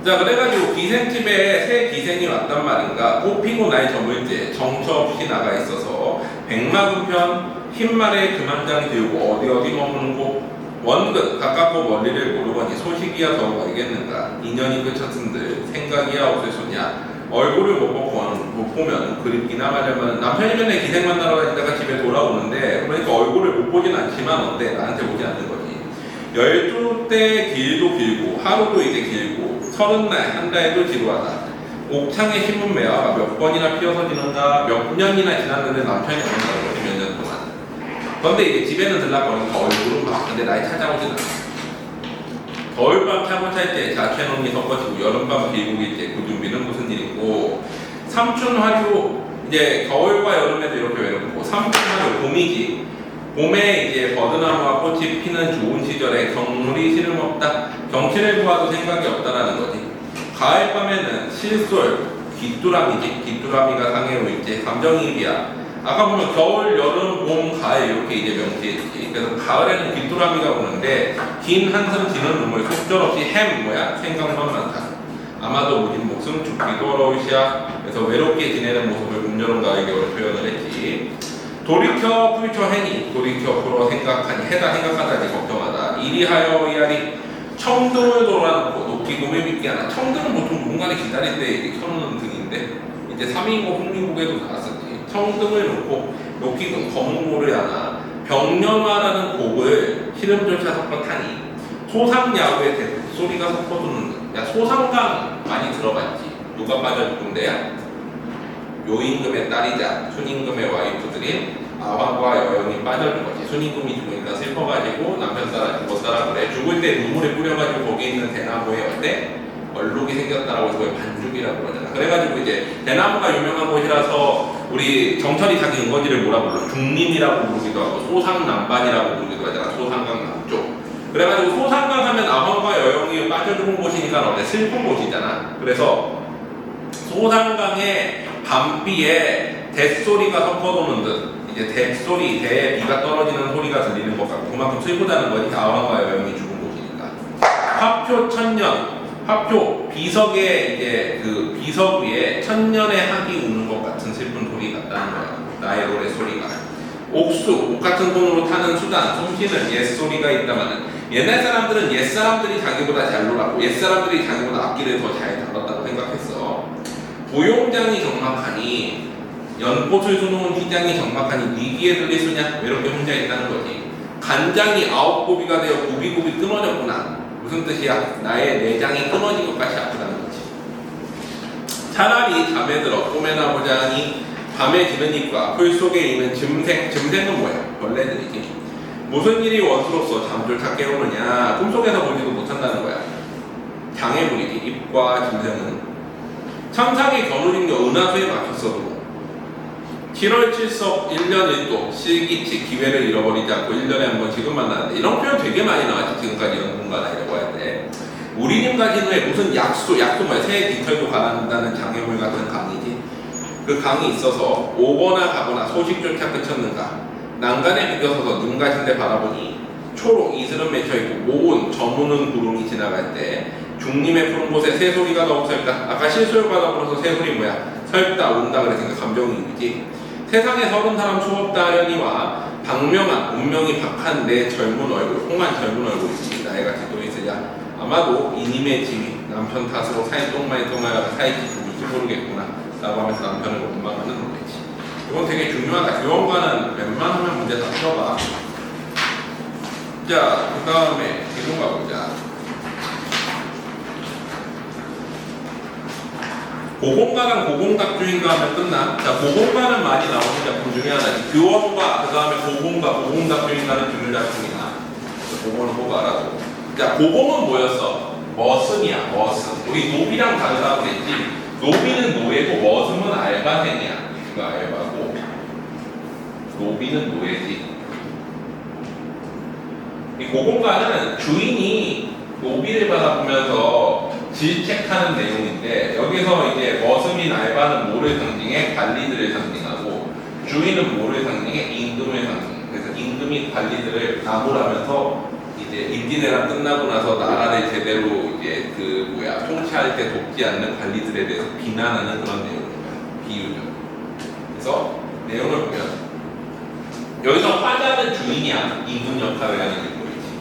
자, 그래가지고 기생집에 새 기생이 왔단 말인가. 꽃피고 날 저물째 정처 없이 나가 있어서 백마금편 흰말에 금한장 들고 어디 머무는 곳 원근 가깝고 멀리를 모르거니 소식이야 더욱 알겠는가. 인연이 그쳤은들 생각이야 없애소냐. 얼굴을 못 보면 그립기나 마려면. 남편이 맨날 기생 만나러 다니다가 집에 돌아오는데 그러니까 얼굴을 못 보진 않지만 어때? 나한테 오지 않는 거지. 12대 길도 길고 하루도 이제 길고 30날 한 달도 지루하다. 옥창에 심은 매화가 몇 번이나 피어서 지는가. 몇 년이나 지났는데 남편이 안 온다고 몇 년 동안. 그런데 이제 집에는 들락거리니까 얼굴은 막 근데 날 찾아오진 않아. 겨울밤 차고 찰 때 자취해놓은 섞어지고 여름밤 길고일 때 그 준비는 무슨 일이고. 삼춘화류 이제 겨울과 여름에도 이렇게 외롭고 삼춘화류 봄이지. 봄에 이제 버드나무와 꽃이 피는 좋은 시절에 경물이 시름없다. 경치를 보아도 생각이 없다라는 거지. 가을밤에는 실솔, 귀뚜라미지. 귀뚜라미가 상해로 이제 감정이입이야. 아까 보면 겨울, 여름, 봄, 가을 이렇게 이제 명시했지. 그래서 가을에는 귀뚜라미가 오는데 긴 한숨 지는 눈물 속절없이 생각만 많다. 아마도 우린 목숨 죽기도 어려우시야. 그래서 외롭게 지내는 모습을 봄, 여름, 가을, 겨울 표현을 했지. 돌이켜 퓨처 해니 돌이켜 불어 생각하니 해다 생각하다니 걱정하다 이리하여 이하리 청등을 돌아놓고 높이 금을 믿기 하나 청등은 보통 누군가를 기다릴 때 이렇게 켜놓는 등인데 이제 3인국 홍민국에도 나왔었지 청등을 놓고 높이 금 검은 모를 하나 병년화라는 곡을 시름조차 섞어 타니 소상야구의 소리가 섞어두는 야 소상강 많이 들어봤지 누가 빠져 죽은 데야? 요임금의 딸이자 순임금의 와이프들이 아황과 여영이 빠져준 거지. 순임금이 죽으니까 슬퍼가지고 남편 따라 죽었다라 그래. 죽을 때 눈물을 뿌려가지고 거기 있는 대나무에 어때? 얼룩이 생겼다라고 해서 반죽이라고 그러잖아. 그래가지고 이제 대나무가 유명한 곳이라서 우리 정철이 자기 인거지를 뭐라 불러? 중림이라고 부르기도 하고 소상남반이라고 부르기도 하잖아. 소상강 남쪽. 그래가지고 소상강 하면 아황과 여영이 빠져 죽은 곳이니까 어때? 슬픈 곳이잖아. 그래서 소상강의 밤비에 뎃소리가 섞어도는 듯 이제 뎃소리, 대비가 떨어지는 소리가 들리는 것 같고 그만큼 슬프다는 거니 아황과 여영이 죽은 곳이니까 화표 천년, 화표 비석에 이제 그 비석 위에 천년의 학이 우는 것 같은 슬픈 소리 같다는 거야. 나의 노래 소리가 옥수, 옥 같은 손으로 타는 수단, 솜씨는 옛소리가 있다마는 옛날 사람들은 옛사람들이 자기보다 잘 놀았고 옛사람들이 자기보다 악기를 더 잘 다뤘다고 생각했어. 부용장이 정막하니 연꽃을 수놓은 휘장이 정막하니 니기에 들리수냐 이렇게 혼자 있다는 거지. 간장이 9고비가 되어 구비구비 끊어졌구나. 무슨 뜻이야? 나의 내장이 끊어진 것 같이 아프다는 거지. 차라리 잠에 들어 꿈에나 보자 하니 밤에 지는 잎과 풀 속에 있는 짐승은 뭐야? 벌레들이지. 무슨 일이 원수로서 잠들다 깨우느냐? 꿈속에서 보지도 못한다는 거야. 장애물이지. 잎과 짐승은 천상의 겨누림과 은하수에 막혔어도 7월 7석 1년 1도 실기치 기회를 잃어버리지 않고 1년에 한 번 지금 만나는데 이런 표현 되게 많이 나왔지. 지금까지 연분가나 이라고 할 때 우리님 가진 후에 무슨 약수 뭐야? 새해 깃털도 가난다는 장애물 같은 강이지. 그 강이 있어서 오거나 가거나 소식조차 그쳤는가 난간에 비껴서서 눈 가신 데 바라보니 초록 이슬은 맺혀있고 모은 저무는 구름이 지나갈 때 중림의 푸른 곳에 새소리가 더욱 설다. 아까 실소를 받아버려서 새소리 뭐야? 설다 운다 그랬으니까 감정이입이지. 세상에 30사람 수없다 하려니와 박명한 운명이 박한 내 젊은 얼굴 홍한 젊은 얼굴이지. 나이같이 또 있으냐. 아마도 이님의 집이 남편 탓으로 사이똥마이똥하다가 사이지 죽을지 모르겠구나 라고 하면서 남편을 원망하는 노래지. 이건 되게 중요하다. 교원과는 웬만하면 문제 다 풀어봐. 자, 그 다음에 이동 가보자. 고공가랑 고공답주인가 하면 끝나. 자, 고공가는 많이 나오는 작품 중에 하나지. 교원과 그 다음에 고공가, 고공답주인가는 줄을 작품이나. 고공은 꼭 알아도. 자, 고공은 뭐였어? 머슴이야, 머슴. 우리 노비랑 다르다고 그랬지. 노비는 노예고 머슴은 알바생이야. 이거 알바고. 노비는 노예지. 이 고공가는 주인이 노비를 받아보면서 질책하는 내용인데 여기서 이제 머슴인 알바는 뭐를 상징해? 관리들을 상징하고 주인은 뭐를 상징해? 임금을 상징해. 그래서 임금이 관리들을 나무라면서 이제 임진왜란 끝나고 나서 나라를 제대로 이제 통치할 때 돕지 않는 관리들에 대해서 비난하는 그런 내용입니다. 비유죠. 그래서 내용을 보면 여기서 화자는 주인이야. 임금 역할을 하는 인물이지.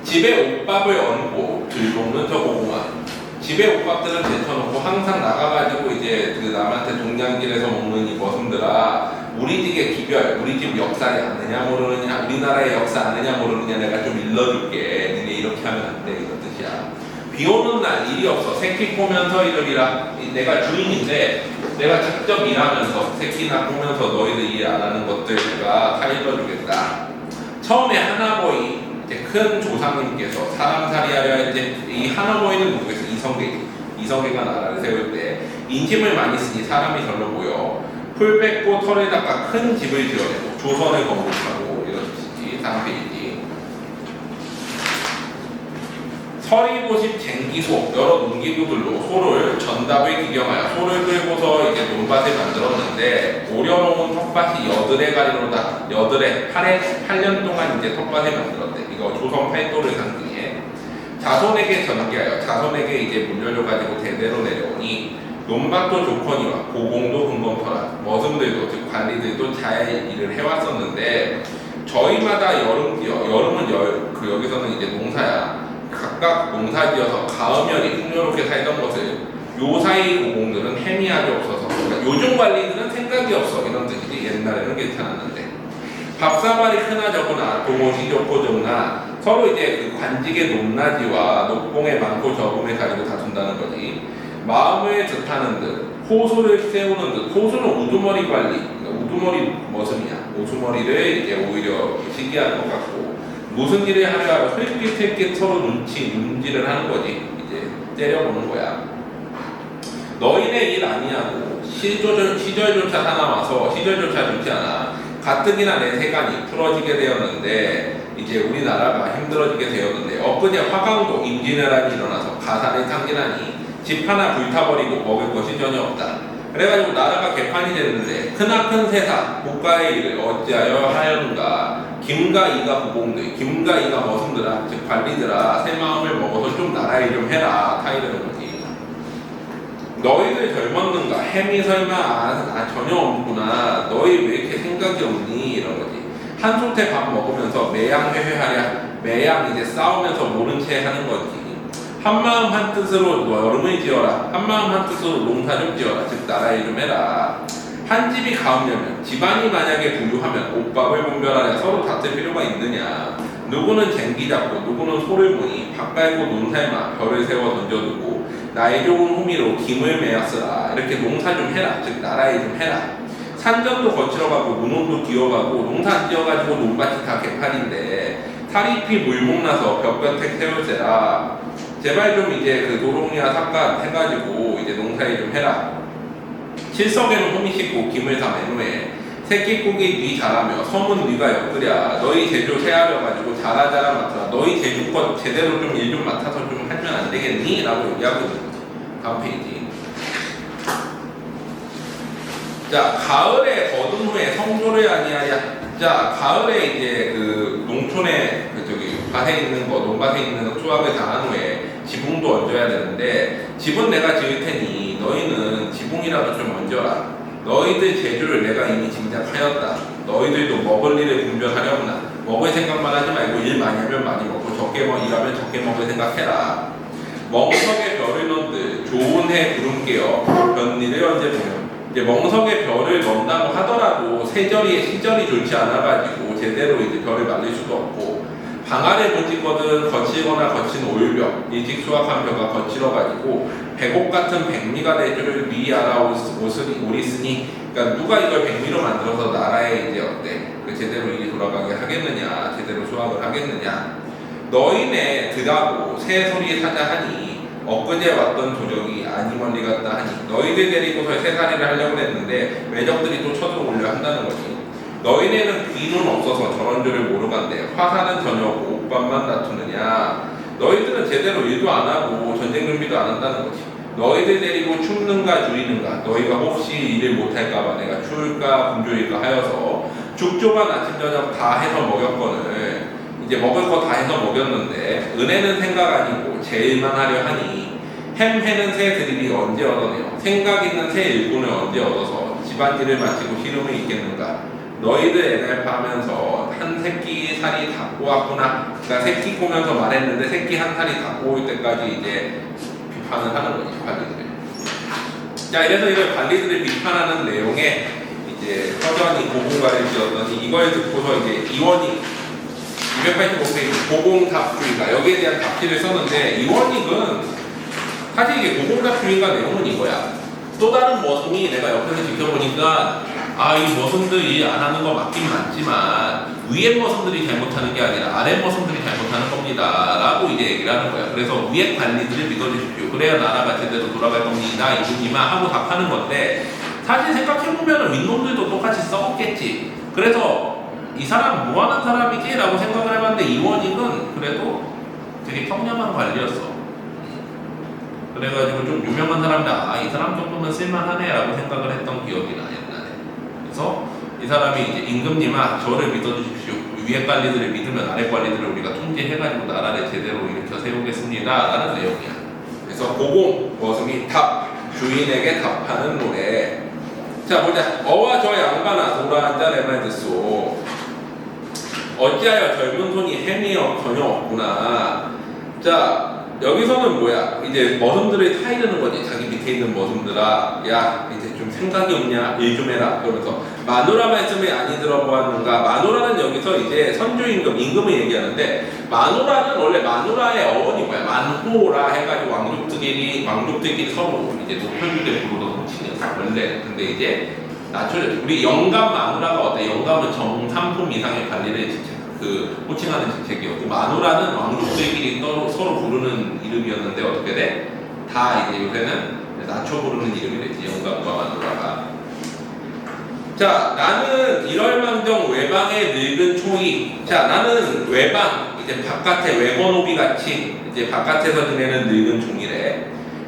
집에 옷밥을 얹고 들볶는 저 고공아. 집에 옷밥들을 제쳐놓고 항상 나가가지고 이제 그 남한테 동냥길에서 먹는 이 머슴들아, 우리 집의 기별, 우리 집 역사를 아느냐 모르느냐, 우리나라의 역사 아느냐 모르느냐, 내가 좀 일러줄게. 니네 이렇게 하면 안 돼. 이런 뜻이야. 비 오는 날 일이 없어. 새끼 꼬면서 이러리라. 내가 주인인데 내가 직접 일하면서 새끼나 꼬면서 너희들 일 안 하는 것들 내가 다 일러주겠다. 처음에 하나보이 이제 큰 조상님께서 사람살이 하려 할 때 이 하나보이는 누구겠어? 이성계지. 이성계가 나라를 세울 때 인심을 많이 쓰니 사람이 절로 보여 풀 뺏고 털을 닦아 큰 집을 지어내고 조선을 건국하고 이런 뜻이지. 상필이지. 서리고십 쟁기소 여러 농기구들로 소를 전답을 기경하여 소를 끌고서 이제 논밭을 만들었는데 오려놓은 텃밭이 여드레 가리로다. 여드레 8년 동안 이제 텃밭을 만들었대. 이거 조선 팔도를 상징해. 자손에게 전개하여 자손에게 이제 물려줘가지고 대대로 내려오니 논밭도 조건이와 고공도 근검토라. 머슴들도 즉 관리들도 잘 일을 해왔었는데 저희마다 여름은 여기서는 이제 농사야. 각각 농사지어서 가을열이 풍요롭게 살던 것을 요 사이 고공들은 해미하게 없어서 그러니까 요즘 관리들은 생각이 없어 이런 뜻이지. 옛날에는 괜찮았는데 밥사발이 크나 적으나 동옷이 좋고 적나 서로 이제 그 관직의 높낮이와 높봉의 많고 적음을 가지고 다툰다는 거지. 마음을 뜻하는 듯 호소를 세우는 듯. 호소는 우두머리 관리, 그러니까 우두머리 머슴이야. 우두머리를 이제 오히려 시기하는 것 같고 무슨 일을 하려 슬깃슬깃 서로 눈질을 하는 거지. 이제 때려보는 거야. 너희네 일 아니냐고 시절조차 사나워서 시절조차 좋지 않아. 가뜩이나 내 세간이 풀어지게 되었는데 이제 우리나라가 힘들어지게 되었는데 엊그제 화강도 임진왜란이 일어나서 가산을 탕진하니 집 하나 불타버리고 먹을 것이 전혀 없다. 그래가지고 나라가 개판이 됐는데 크나큰 세사 국가의 일을 어찌하여 하였는가. 김과 이가 고공들, 김과 이가 머슴들아 즉 관리들아 새 마음을 먹어서 좀 나라 일 좀 해라. 타 이러는 거지. 너희들 젊었는가? 햄이 설마 전혀 없구나. 너희 왜 이렇게 생각이 없니? 이런 거지. 한 솥에 밥 먹으면서 매양 회회하랴. 매양 이제 싸우면서 모른 채 하는 거지. 한 마음 한 뜻으로 여름을 지어라. 한 마음 한 뜻으로 농사 좀 지어라. 즉 나라 일 좀 해라. 한 집이 가없냐면 집안이 만약에 부유하면 옷밥을 분별하랴. 서로 다툴 필요가 있느냐. 누구는 쟁기 잡고 누구는 소를 보니 밥 갈고 논살마 별을 세워 던져두고 나의 좋은 호미로 김을 메었으라. 이렇게 농사 좀 해라. 즉 나라 일 좀 해라. 산전도 거칠어 가고 문홍도 기어가고 농사 안 지어가지고 논밭이 다 개판인데 사리피 물목나서 벽변택 세울세라. 제발 좀 이제 그 도롱이나 삿갓 해가지고 이제 농사일 좀 해라. 칠석에는 호미 씻고 김을 다 매노해. 새끼고기 네 잘하며 섬은 네가 엮으랴. 너희 제조 세하려 가지고 잘하자라 맡으라. 너희 제주껏 제대로 좀 일 좀 맡아서 좀 하면 안 되겠니? 라고 얘기하고 있는 거지. 다음 페이지. 자, 가을에 거둔 후에 성조를 아니하랴. 자, 가을에 이제 그 농촌에 저기 밭에 있는 거, 논밭에 있는 거 수확을 다 한 후에 지붕도 얹어야 되는데 집은 내가 지을 테니 너희는 지붕이라도 좀 얹어라. 너희들 재주를 내가 이미 짐작하였다. 너희들도 먹을 일을 분별하려구나. 먹을 생각만 하지 말고 일 많이 하면 많이 먹고 적게 일하면 적게 먹을 생각해라. 멍석에 별을 넣들 좋은 해 구름 깨어 변일을 언제 보면 이제 멍석에 별을 넣는다고 하더라도 세절이 시절이 좋지 않아가지고 제대로 이제 별을 말릴 수도 없고 방아를 못 찍거든 거칠거나 거친 오일벽 일찍 수확한 벼가 거칠어가지고 백옥 같은 백미가 될 줄을 미 알아 오리스니 그러니까 누가 이걸 백미로 만들어서 나라에 이제 어때 그 제대로 일이 돌아가게 하겠느냐 제대로 수확을 하겠느냐 너희네 드라고 새 소리 사자 하니 엊그제 왔던 조적이 아니 멀리 갔다 하니 너희들 데리고서 새살이를 하려고 했는데 외적들이 또 쳐들어오려 한다는 거지. 너희네는 귀는 없어서 저런 줄을 모르간대. 화사는 저녁 옷밥만 다투느냐. 너희들은 제대로 일도 안 하고 전쟁 준비도 안 한다는 거지. 너희들 데리고 춥는가 줄이는가 너희가 혹시 일을 못할까봐 내가 추울까 분조일까 하여서 죽조만 아침 저녁 다 해서 먹였거늘 이제 먹을 거 다 해서 먹였는데 은혜는 생각 아니고 제일만 하려 하니 햄해는 새 드립이 언제 얻어내요. 생각 있는 새 일꾼을 언제 얻어서 집안일을 마치고 시름을 있겠는가. 너희들 애날파하면서 한 새끼 살이 다 꼬았구나. 그러니까 새끼 꼬면서 말했는데 새끼 한 살이 다 꼬일 때까지 이제 비판을 하는 거지 관리들. 자 이래서 이걸 관리들을 비판하는 내용에 이제 서전이 고공가를 지었더니 이걸 듣고서 이제 이원익 285페이지 고공답주의가 여기에 대한 답지를 썼는데 이원익은 사실 이게 고공답주의가 내용은 이거야. 또 다른 머슴이 내가 옆에서 지켜보니까 이 머슴들이 안 하는 거 맞긴 맞지만 위에 머슴들이 잘못하는 게 아니라 아래 머슴들이 잘못하는 겁니다 라고 이제 얘기를 하는 거야. 그래서 위에 관리들을 믿어주십시오. 그래야 나라가 제대로 돌아갈 겁니다 이분이만 하고 답하는 건데 사실 생각해보면 윗놈들도 똑같이 썩었겠지. 그래서 이 사람 뭐하는 사람이지? 라고 생각을 해봤는데 이원익은 그래도 되게 청렴한 관리였어. 그래가지고 좀 유명한 사람들 이 사람 정도면 쓸만하네 라고 생각을 했던 기억이 나 옛날에. 그래서 이 사람이 이제 임금님아 저를 믿어주십시오. 위에 관리들을 믿으면 아래 관리들을 우리가 통제해가지고 나라를 제대로 일으켜 세우겠습니다 라는 내용이야. 그래서 고공 머슴이 답 주인에게 답하는 노래. 자 보자. 어와 저 양반아 돌아앉아 내 말 듣소. 어찌하여 젊은 손이 햄이여 전혀 없구나. 자 여기서는 뭐야? 이제 머슴들을 타이르는 거지. 자기 밑에 있는 머슴들아, 야 이제 좀 생각이 없냐? 일 좀 해라. 그러면서 마누라 말씀에 아니 들어보았는가? 마누라는 여기서 이제 선주임금, 임금을 얘기하는데 마누라는 원래 마누라의 어원이 뭐야? 만호라 해가지고 왕족들끼리 서로 이제 높여주게 부르던 호칭이었어 원래. 근데 이제 낮춰졌죠. 우리 영감 마누라가 어때? 영감은 정삼품 이상의 관리를 그 호칭하는 직책이었고, 마누라는 왕족들끼리 서로 부르는 이름이었는데 어떻게 돼? 다 이제 요새는 낮춰 부르는 이름이 됐지. 영감과 마누라가. 자 나는 이럴망정 외방의 늙은 초이. 자 나는 외방, 이제 바깥에 외건오비 같이 이제 바깥에서 지내는 늙은 종이래.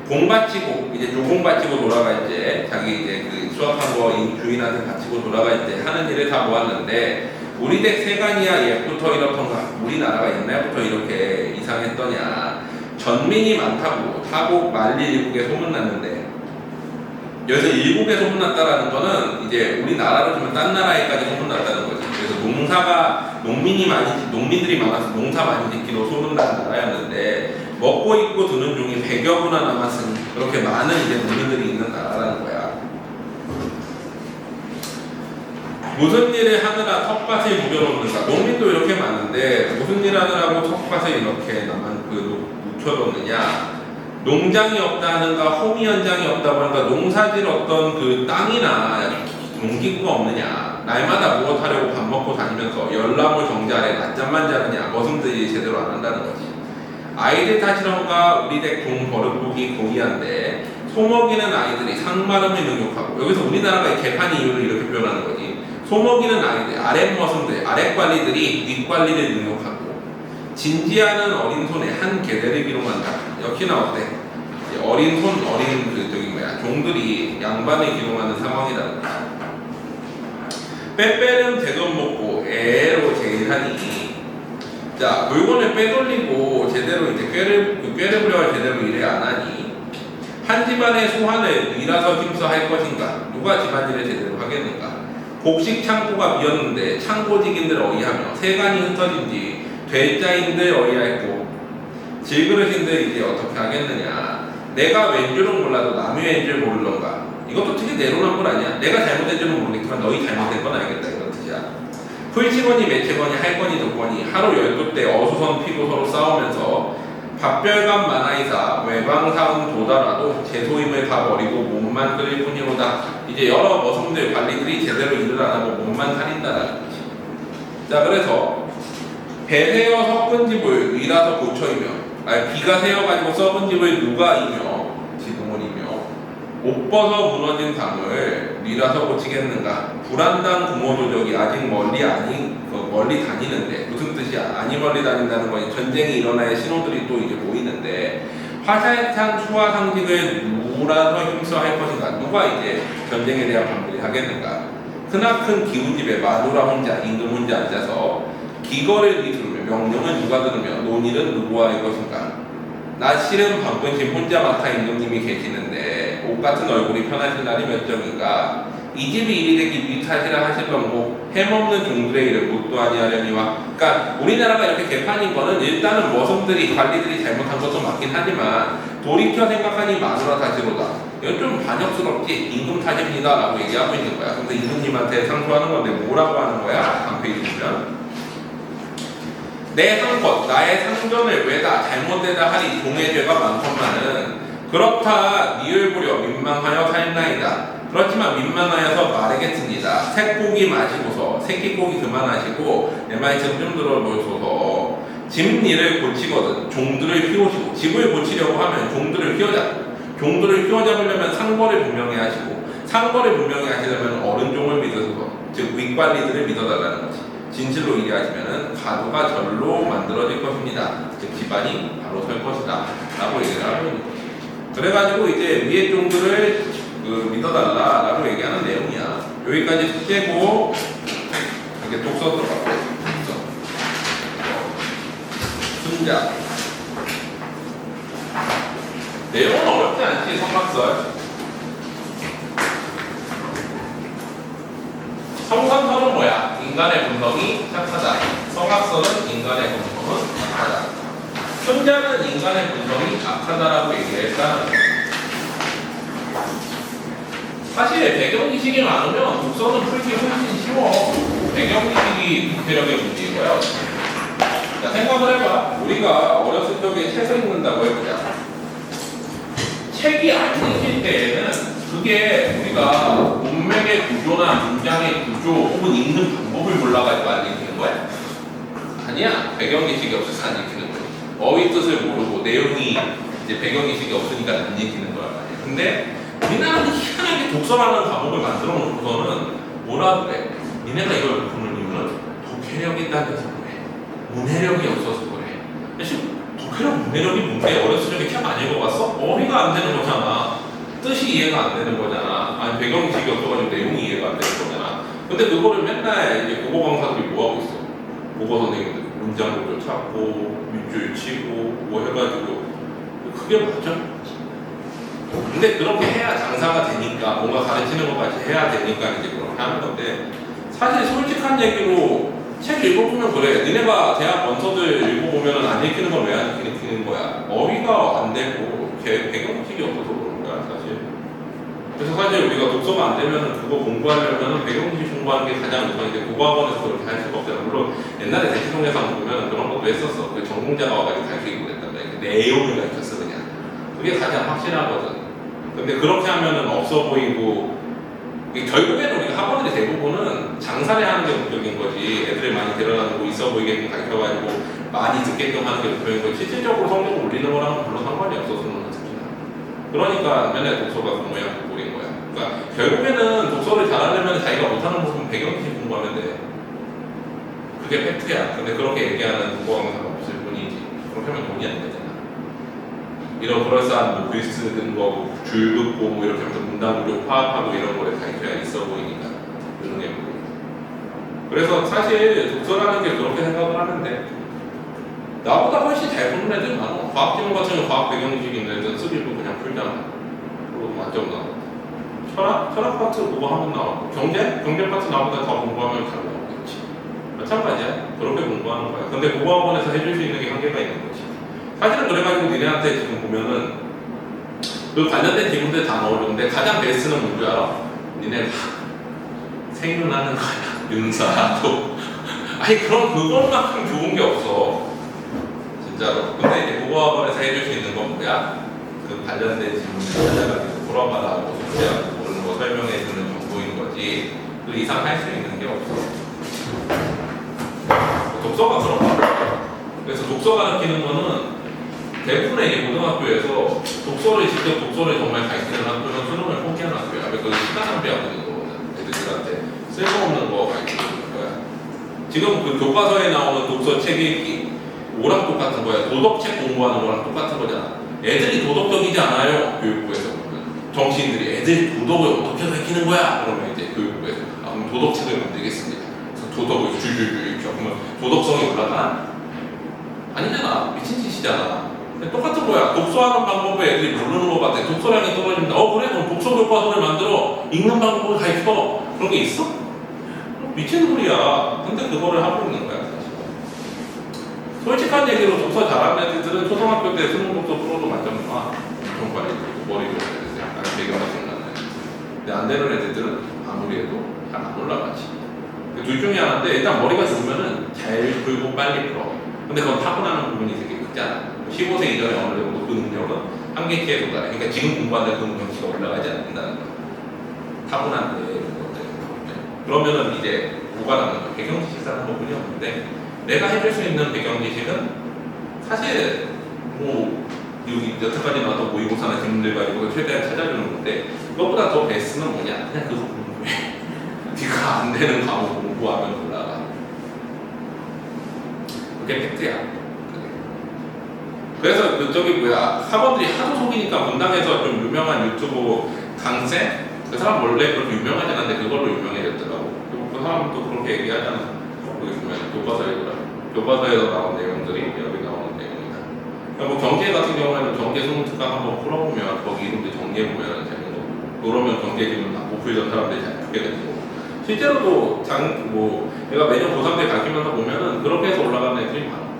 공 바치고 이제 조공 바치고 돌아갈 때 자기 이제 그 수확한 거 주인한테 바치고 돌아갈 때 하는 일을 다 모았는데, 우리 댁 세간이야 옛부터 이렇던가. 우리나라가 옛날부터 이렇게 이상했더냐. 전민이 많다고 타국 만리 일국에 소문났는데, 여기서 일국에 소문났다라는 거는 이제 우리나라로 치면 딴 나라에까지 소문났다는 거지. 그래서 농민들이 많아서 농사 많이 짓기로 소문난 나라였는데, 먹고 입고 드는 종이 100여구나 남았으니 그렇게 많은 이제 농민들이 있는 나라라는 거야. 무슨 일을 하느라 텃밭을 묵여놓는가? 농민도 이렇게 많은데 무슨 일 하느라고 텃밭을 이렇게 묵혀놓느냐? 농장이 없다 하는가? 호미 현장이 없다고 하는가? 농사질 어떤 그 땅이나 농기구가 없느냐? 날마다 무엇하려고 밥 먹고 다니면서 열나무 정자 아래 낮잠만 자느냐? 머슴들이 제대로 안 한다는 거지. 아이들 탓이런가? 우리 댁 종 버릇보기 고의한데 소먹이는 아이들이 상마름을 능욕하고. 여기서 우리나라가 개판 이유를 이렇게 표현하는 거지. 소먹이는 아이들, 아랫머슴들, 아랫관리들이 윗관리를 능욕하고, 진지하는 어린 손에 한 계대를 기록한다. 역시나 어때? 어린 손, 종들이 양반을 기록하는 상황이라는 거야. 빼빼는 대돈 먹고 애로 제일 하니. 자, 물건을 빼돌리고 제대로 이제 꾀를 부려할 제대로 일을 안 하니, 한 집안의 소환을 일하서 힘써 할 것인가? 누가 집안일을 제대로 하겠는가? 곡식 창고가 비었는데 창고직인들 어이하며 세간이 흩어진 뒤 될자인들 어이하였고, 질그릇인들 이제 어떻게 하겠느냐? 내가 왠 줄은 몰라도 남이 왠 줄 모르던가. 이것도 되게 내로남불 아니야? 내가 잘못된 줄은 모르겠지만 너희 잘못된 건 알겠다 이런 뜻이야. 풀치거니 매치거니 할거니 듣거니 하루 12대 어수선 피고 서로 싸우면서 밥별감 많아이사 외방사은 도달하도 제소임을 다 버리고 몸만 끓일 뿐이로다. 이제 여러 머슴들 관리들이 제대로 일을 안 하고 몸만 살인다라는 거지. 자 그래서 배 세어 섞은 집을 위라서 고쳐이며, 비가 세어가지고 썩은 집을 누가 이며 지붕을 이며, 옷 벗어 무너진 담을 위라서 고치겠는가. 불안당 부모조적이 아직 멀리 다니는데, 무슨 뜻이야? 아니 멀리 다닌다는 거니 전쟁이 일어나야 신호들이 또 이제 보이는데, 화살탄 수화 상직을 누라서 힘써 할 것인가? 누가 이제 전쟁에 대한 반대를 하겠는가? 크나큰 기운집에 마누라 혼자, 임금 혼자 앉아서 기거를 들으며 명령은 누가 들으며 논의는 누구와 할 것인가? 나 실은 방문심 혼자 맡아 임금님이 계시는데 옷 같은 얼굴이 편하신 날이 몇 정인가? 이 집이 이리 되기 위탓이라 하실런고 햄없는 종들의 일을 뭣도 아니하려니와. 그러니까 우리나라가 이렇게 개판인 거는 일단은 머슴들이 관리들이 잘못한 것도 맞긴 하지만 돌이켜 생각하니 마누라 탓이로다. 이건 좀 반역스럽지. 임금 탓입니다 라고 얘기하고 있는 거야. 근데 임금님한테 상소하는 건데 뭐라고 하는 거야? 다음 페이지 보면 내 상것, 나의 상전을 왜다 잘못되다 하리 종의 죄가 많건만은 그렇다 니을 부려 민망하여 살나이다. 그렇지만 민망하여서 말하겠습니다. 새고기 마시고서 새끼고기 그만하시고 내 말씀 좀 들어보소서. 집 일을 고치거든 종들을 휘오시고, 집을 고치려고 하면 종들을 휘어잡으려면 상거를 분명히 하시고, 상거를 분명히 하시려면 어른종을 믿어서, 즉 윗관리들을 믿어달라는 거지. 진실로 일하시면은 가도가 절로 만들어질 것입니다. 즉 집안이 바로 설 것이다 라고 얘기를 하고 있는 거죠. 그래가지고 이제 위의 종들을 믿어달라 라고 얘기하는 내용이야. 여기까지 숙제고 이렇게 독서 들어가고 순자 내용은 어렵지 않지. 성각설 성선설은 뭐야? 인간의 본성이 착하다. 성악설은 인간의 본성은 악하다. 현자는 인간의 본성이 악하다라고 얘기했다는 거야. 사실 배경지식이 많으면 독서는 풀기 훨씬 쉬워. 배경지식이 독해력의 문제이고요. 자, 생각을 해봐. 우리가 어렸을 적에 책을 읽는다고 해보자. 책이 안 읽힐 때에는 그게 우리가 문맥의 구조나 문장의 구조 혹은 읽는 방법을 몰라가지고 안 읽히는 거야? 아니야. 배경지식이 없어서 안 읽히는 거야. 어휘 뜻을 모르고 내용이 이제 배경지식이 없으니까 안 읽히는 거란 말이야. 근데 우리나라는 희한하게 독서라는 과목을 만들어 놓고서는 뭐라 그래? 니네가 이걸 보는 이유는 독해력이 딸려서 그래. 문해력이 없어서 그래. 사실 독해력, 문해력이 뭔데? 어렸을 적에 책 안 읽어봤어? 어휘가 안 되는 거잖아. 뜻이 이해가 안 되는 거잖아. 아니 배경지식이 없어가지고 내용이 이해가 안 되는 거잖아. 근데 그거를 맨날 이제 국어 강사들이 뭐 하고 있어? 국어 선생님들 문장 구조 찾고 밑줄 치고 뭐 해가지고 그게 맞죠? 근데 그렇게 해야 장사가 되니까 뭔가 가르치는 것까지 해야 되니까 이제 그렇게 하는 건데 사실 솔직한 얘기로 책 읽어보면 그래. 니네가 대학 원서들 읽어보면 안 읽히는 건 왜 안 읽히는 거야? 어휘가 안 되고 배경지식이 없어서 그런 거야 사실. 그래서 사실 우리가 독서가 안 되면 그거 공부하려면 배경지식 공부하는 게 가장 우선 이제 국어학원에서 그렇게 할 수가 없잖아. 물론 옛날에 대치동에서 보면 그런 것도 했었어. 그 전공자가 와가지고 가르치고 그랬단 말이야. 내용을 가르쳤어 그냥. 그게 가장 확실하거든. 근데 그렇게 하면은 없어 보이고 결국에는 우리가 학원들이 대부분은 장사를 하는 게 목적인 거지. 애들을 많이 데려다니고 있어 보이게끔 가르쳐가지고 많이 듣게끔 하는 게 목적인 거지. 실질적으로 성적을 올리는 거랑은 별로 상관이 없어서는 특히나. 그러니까 맨날 독서가 그 모양 그 꼴인 거야. 그러니까 결국에는 독서를 잘하려면 자기가 못하는 부분 배경지식 공부하면 돼. 그게 팩트야. 근데 그렇게 얘기하는 국어 강사가 없을 뿐이지. 그렇게 하면 돈이 안 되잖아. 이런 그럴싸한 뭐 글쓰 든 거, 줄 긋고 뭐 이렇게 하면서 문단 구조 파악하고 이런 거에 가르쳐야 있어 보이니까 그런 게 보이고. 그래서 사실 독서라는 게 그렇게 생각을 하는데 나보다 훨씬 잘 보는 애들 많아. 과학지문 같은 경우 과학 배경지식 있는 애들은 쓰기도 그냥 풀잖아. 그리고 만점 나오고. 철학 파트 그거 하면 나오고. 경제 파트 나보다 더 공부하면 잘 나오겠지. 마찬가지야. 그렇게 공부하는 거야. 근데 국어학원에서 해줄 수 있는 게 한계가 있는 거지. 사실은 그래가지고 니네한테 지금 보면은 그 관련된 지문들 다 넣어줬는데 가장 베스트는 뭔지 알아? 니네 막 생윤하는 거야. 윤사하고 아니 그럼 그것만큼 좋은 게 없어 진짜로. 근데 이제 국어학원에서 해줄 수 있는 건 뭐야? 그 관련된 지문을 찾아가지고 풀어봐라고 숙제하고 모르는 거 설명해주는 정도인 거지 그 이상 할 수 있는 게 없어. 독서가 그런 거야. 그래서 독서 가르치는 거는 대부분의 이제 고등학교에서 독서를 직접 독서를 정말 가르치는 학교는 수능을 포기하는 학교야. 왜? 그 시간 낭비하고 있는 거거든. 애들한테 쓸모없는 거 가르치는 거야. 지금 그 교과서에 나오는 독서 책 읽기 오락 똑같은 거야. 도덕책 공부하는 거랑 똑같은 거잖아. 애들이 도덕적이지 않아요. 교육부에서 보면 정치인들이 애들 도덕을 어떻게 가르치는 거야? 그러면 이제 교육부에서 그럼 도덕책을 만들겠습니다. 그래서 도덕을 줄줄줄 읽혀. 그러면 도덕성이 올라가? 아니잖아. 미친 짓이잖아. 똑같은 거야. 독서하는 방법을 애들이 모르는 것 같아. 독서량이 떨어진다. 그래? 그럼 독서 교과서를 만들어. 읽는 방법을 가르쳐. 그런 게 있어? 미친 소리야. 근데 그거를 하고 있는 거야, 사실. 솔직한 얘기로 독서 잘하는 애들은 초등학교 때 수능 독서 풀어도 만점 나. 엄청 빨리. 머리도 없어요. 약간 배경가 생각나요. 근데 안 되는 애들은 아무리 해도 잘 안 올라가지. 둘 중에 하나인데 일단 머리가 좋으면은 잘 풀고 빨리 풀어. 근데 그건 타고나는 부분이 되게 크잖아. 15세 이전에 어느 정도 그 능력은 한계치에 도달해. 그러니까 지금 공부하는 그 능력치가 올라가지 않는다는 거야. 타고난 것들. 그러면은 이제 뭐가 남는 거야? 배경지식 사는 것뿐이 없는데 내가 해줄 수 있는 배경지식은 사실 뭐 여기 여태까지 나왔던 모의고사나 질문들 가지고 최대한 찾아주는 건데 그것보다 더 베스트는 뭐냐? 그냥 그거 공부해. 네가 안 되는 과목 공부하면 올라가. 그게 팩트야. 그래서 저기 뭐야 학원들이 하도 속이니까 분당에서 좀 유명한 유튜브 강세? 그 사람 원래 그렇게 유명하지 않은데 그걸로 유명해졌더라고. 그 사람도 그렇게 얘기하잖아. 거기 보면 교과서에서 나온 내용들이 여기 나오는 내용이다. 그러니까 뭐 경제 같은 경우에는 경제 수능 특강 한번 풀어보면 거기 이름들 정리해보면 재밌는 거고 그러면 경제 지문 다 못 풀던 사람들이 잘 풀게 되는 거고 실제로도 내가 매년 고3 때 가르치면서 보면은 그렇게 해서 올라가는 애들이 많아.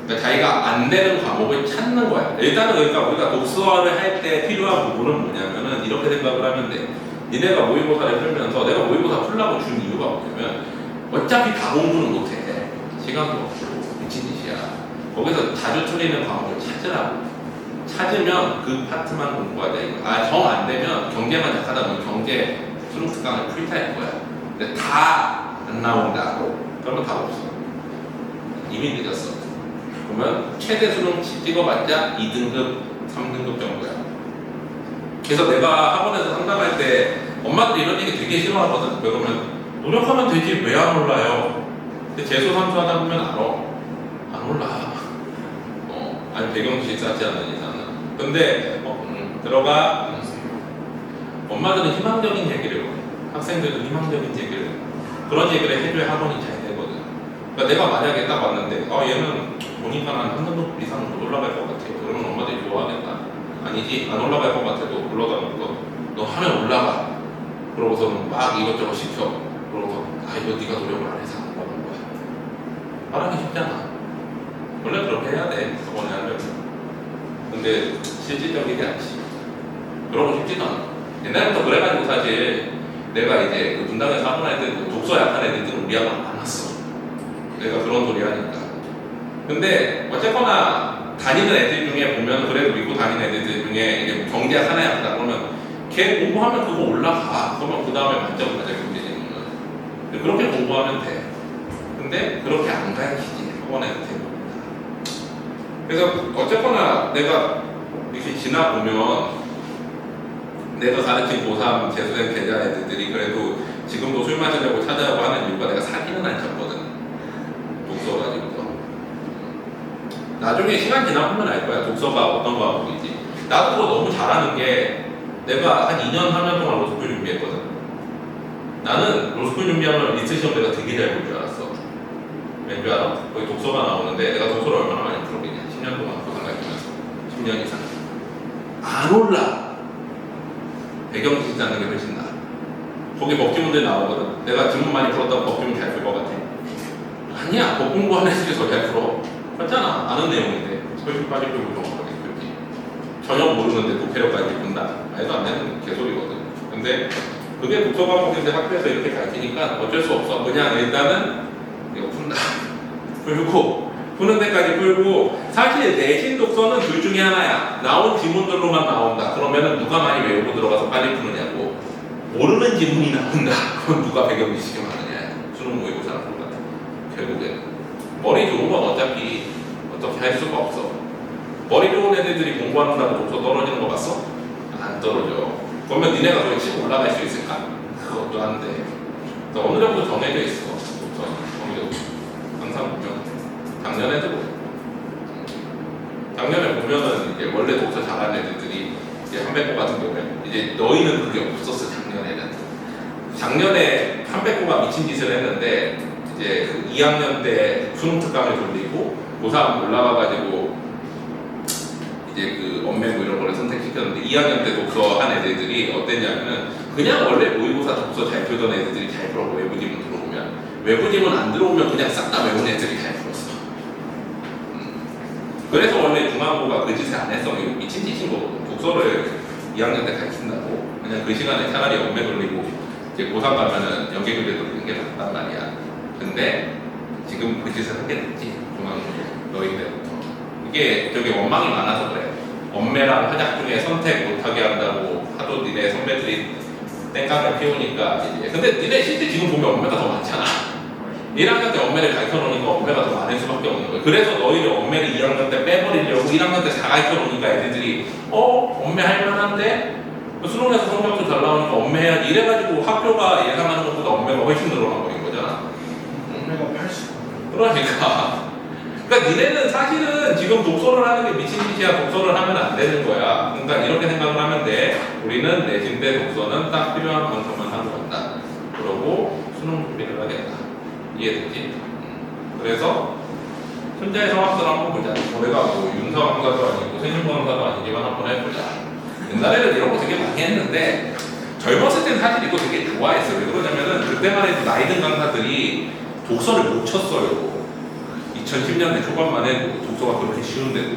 그러니까 자기가 안 되는 과목을 찾는 거야. 일단은 그러니까 우리가 독서를 할 때 필요한 부분은 뭐냐면은 이렇게 생각을 하면 돼. 니네가 모의고사를 풀면서 내가 모의고사 풀라고 준 이유가 뭐냐면 어차피 다 공부는 못해. 시간도 없고 미친 짓이야. 거기서 자주 틀리는 과목을 찾으라고. 찾으면 그 파트만 공부하자 이거. 정 안 되면 경제만 약하다 보면 경제 수능 특강을 프리타일 거야. 근데 다 안 나온다. 그러면 답 없어. 이미 늦었어. 그러면 최대 수능 찍어봤자 2등급, 3등급 정도야. 그래서 내가 학원에서 상담할 때 엄마들이 이런 얘기 되게 싫어하거든. 왜 그러면 노력하면 되지 왜 안 올라요? 근데 재수 삼수 하다 보면 알아. 안 올라. 아니 배경지 쌓지 않는 이상은. 근데 들어가. 엄마들은 희망적인 얘기를 해. 학생들은 희망적인 얘기를 해. 그런 얘기를 해줘야 학원이 잘 되거든. 그러니까 내가 만약에 딱 왔는데 얘는 보니까 한 등급 이상 못 올라갈 것 같아. 그러면 엄마들이 좋아하겠다. 아니지 안 올라갈 것 같아도 불러다 놓고 너 하면 올라가. 그러고서는 막 이것저것 시켜. 그러고서 이거 네가 노력을 안 해서 안 올라간 거야. 말하기 쉽잖아. 원래 그렇게 해야 돼. 학원에 하려면. 근데 실질적이지 않지. 그러고 싶지도 않아. 옛날부터 그래가지고 사실 내가 이제 그 분당에서 학원할 때 독서 약한 애들은 우리 학원 안 왔어. 내가 그런 소리 하니까. 근데 어쨌거나 다니는 애들 중에 보면 그래도 믿고 다니는 애들 중에 이제 경제학 하나 약하다 그러면 걔 공부하면 그거 올라가. 그러면 그 다음에 만점 가자 경제적인 건. 그렇게 공부하면 돼. 근데 그렇게 안 가르치지 학원에서 대부분. 그래서 어쨌거나 내가 이렇게 지나보면 내가 가르친 고3 재수생 계좌 애들이 그래도 지금도 술 마시려고 찾아오고 하는 이유가 내가 사기는 안 쳤거든. 독서 가지고서. 나중에 시간 지나보면 알 거야. 독서가 어떤 과목인지. 나도 그거 너무 잘하는 게 내가 한 2년, 3년 동안 로스쿨 준비했거든. 나는 로스쿨 준비하면 리트 시험 내가 되게 잘 볼 줄 알았어. 왠줄 알아? 거기 독서가 나오는데 내가 독서를 얼마나 많이 풀었겠냐. 10년 동안 고상 가르치면서. 10년 이상. 안 올라. 배경 짓지 않는 게 훨씬 나아. 거기 법지문들 나오거든. 내가 지문 많이 풀었다고 법지문 잘 풀 것 같아. 아니야. 법 공부하는 애들이 더 잘 풀어. 그렇잖아. 아는 내용인데. 설득까지 풀고 정확하게 풀지. 전혀 모르는데 독해력까지 푼다. 말도 안 되는 개소리거든. 근데 그게 독서 과목인데 학교에서 이렇게 가르치니까 어쩔 수 없어. 그냥 일단은 이거 푼다. 풀고 푸는 데까지 풀고 사실 내신 독서는 둘 중에 하나야. 나온 지문들로만 나온다. 그러면은 누가 많이 외우고 들어가서 빨리 푸느냐고. 모르는 지문이 나온다. 그건 누가 배경지식이 많으냐. 수능 모의고사랑 똑같아. 결국에는 머리 좋은 건 어차피 어떻게 할 수가 없어. 머리 좋은 애들이 공부한다고 독서 떨어지는 거 봤어? 안 떨어져. 그러면 니네가 거기 치고 올라갈 수 있을까? 그것도 안 돼. 어느 정도 정해져 있어. 독서는 항상 보면 작년에도 작년에 보면은 이제 원래 독서 잘하는 애들이 이제 한백호 같은 경우에 이제 너희는 그게 없었어. 작년에 한백호가 미친 짓을 했는데 이제 그 2학년 때 수능 특강을 돌리고 고3 올라가가지고 이제 그 엄매고 이런 거를 선택시켰는데 2학년 때 독서 한 애들이 어땠냐면은 그냥 원래 모의고사 독서 잘 풀던 애들이 잘 풀었고 외부지문 들어오면 외부지문 안 들어오면 그냥 싹 다 외운 애들이 잘 풀었어. 그래서 원래 중앙고가 그 짓을 안 했어. 이거 미친 짓인 거거든. 독서를 2학년 때 가르친다고 그냥 그 시간에 차라리 엄매 돌리고 이제 고3 가면은 연계교재 돌리는 게 낫단 말이야. 근데 지금 그 짓을 하게 됐지. 중앙고 너희 때부터. 이게 저기 원망이 많아서 그래. 엄매랑 화작 중에 선택 못하게 한다고 하도 니네 선배들이 땡깡을 피우니까 이제. 근데 니네 실제 지금 보면 엄매가 더 많잖아. 1학년 때 엄매를 가르쳐 놓으니까 엄매가 더 많을 수밖에 없는 거예요. 그래서 너희를 엄매를 2학년 때 빼버리려고 1학년 때 다 가르쳐 놓으니까 애들이 엄매 할 만한데? 수능에서 성적도 잘 나오니까 엄매 해야지. 이래가지고 학교가 예상하는 것보다 엄매가 훨씬 늘어나 버린 거잖아. 엄매가 80. 그러니까 니네는 사실은 지금 독서를 하는 게 미친 짓이야. 독서를 하면 안 되는 거야. 그러니까 이렇게 생각을 하면 돼. 우리는 내신 때 독서는 딱 필요한 만큼만 하고 간다. 그러고 수능 준비를 하겠다. 이해됐지? 그래서 손자의 성악설 한번 보자. 우리가 뭐 윤서 강사도 아니고 세윤 강사도 아니지만 한번 해보자. 옛날에는 이런 거 되게 많이 했는데 젊었을 땐 사실 이거 되게 좋아했어요. 왜 그러냐면은 그때만 해도 나이 든 강사들이 독서를 못 쳤어요. 2010년대 초반만 해도 독서가 그렇게 쉬운데도.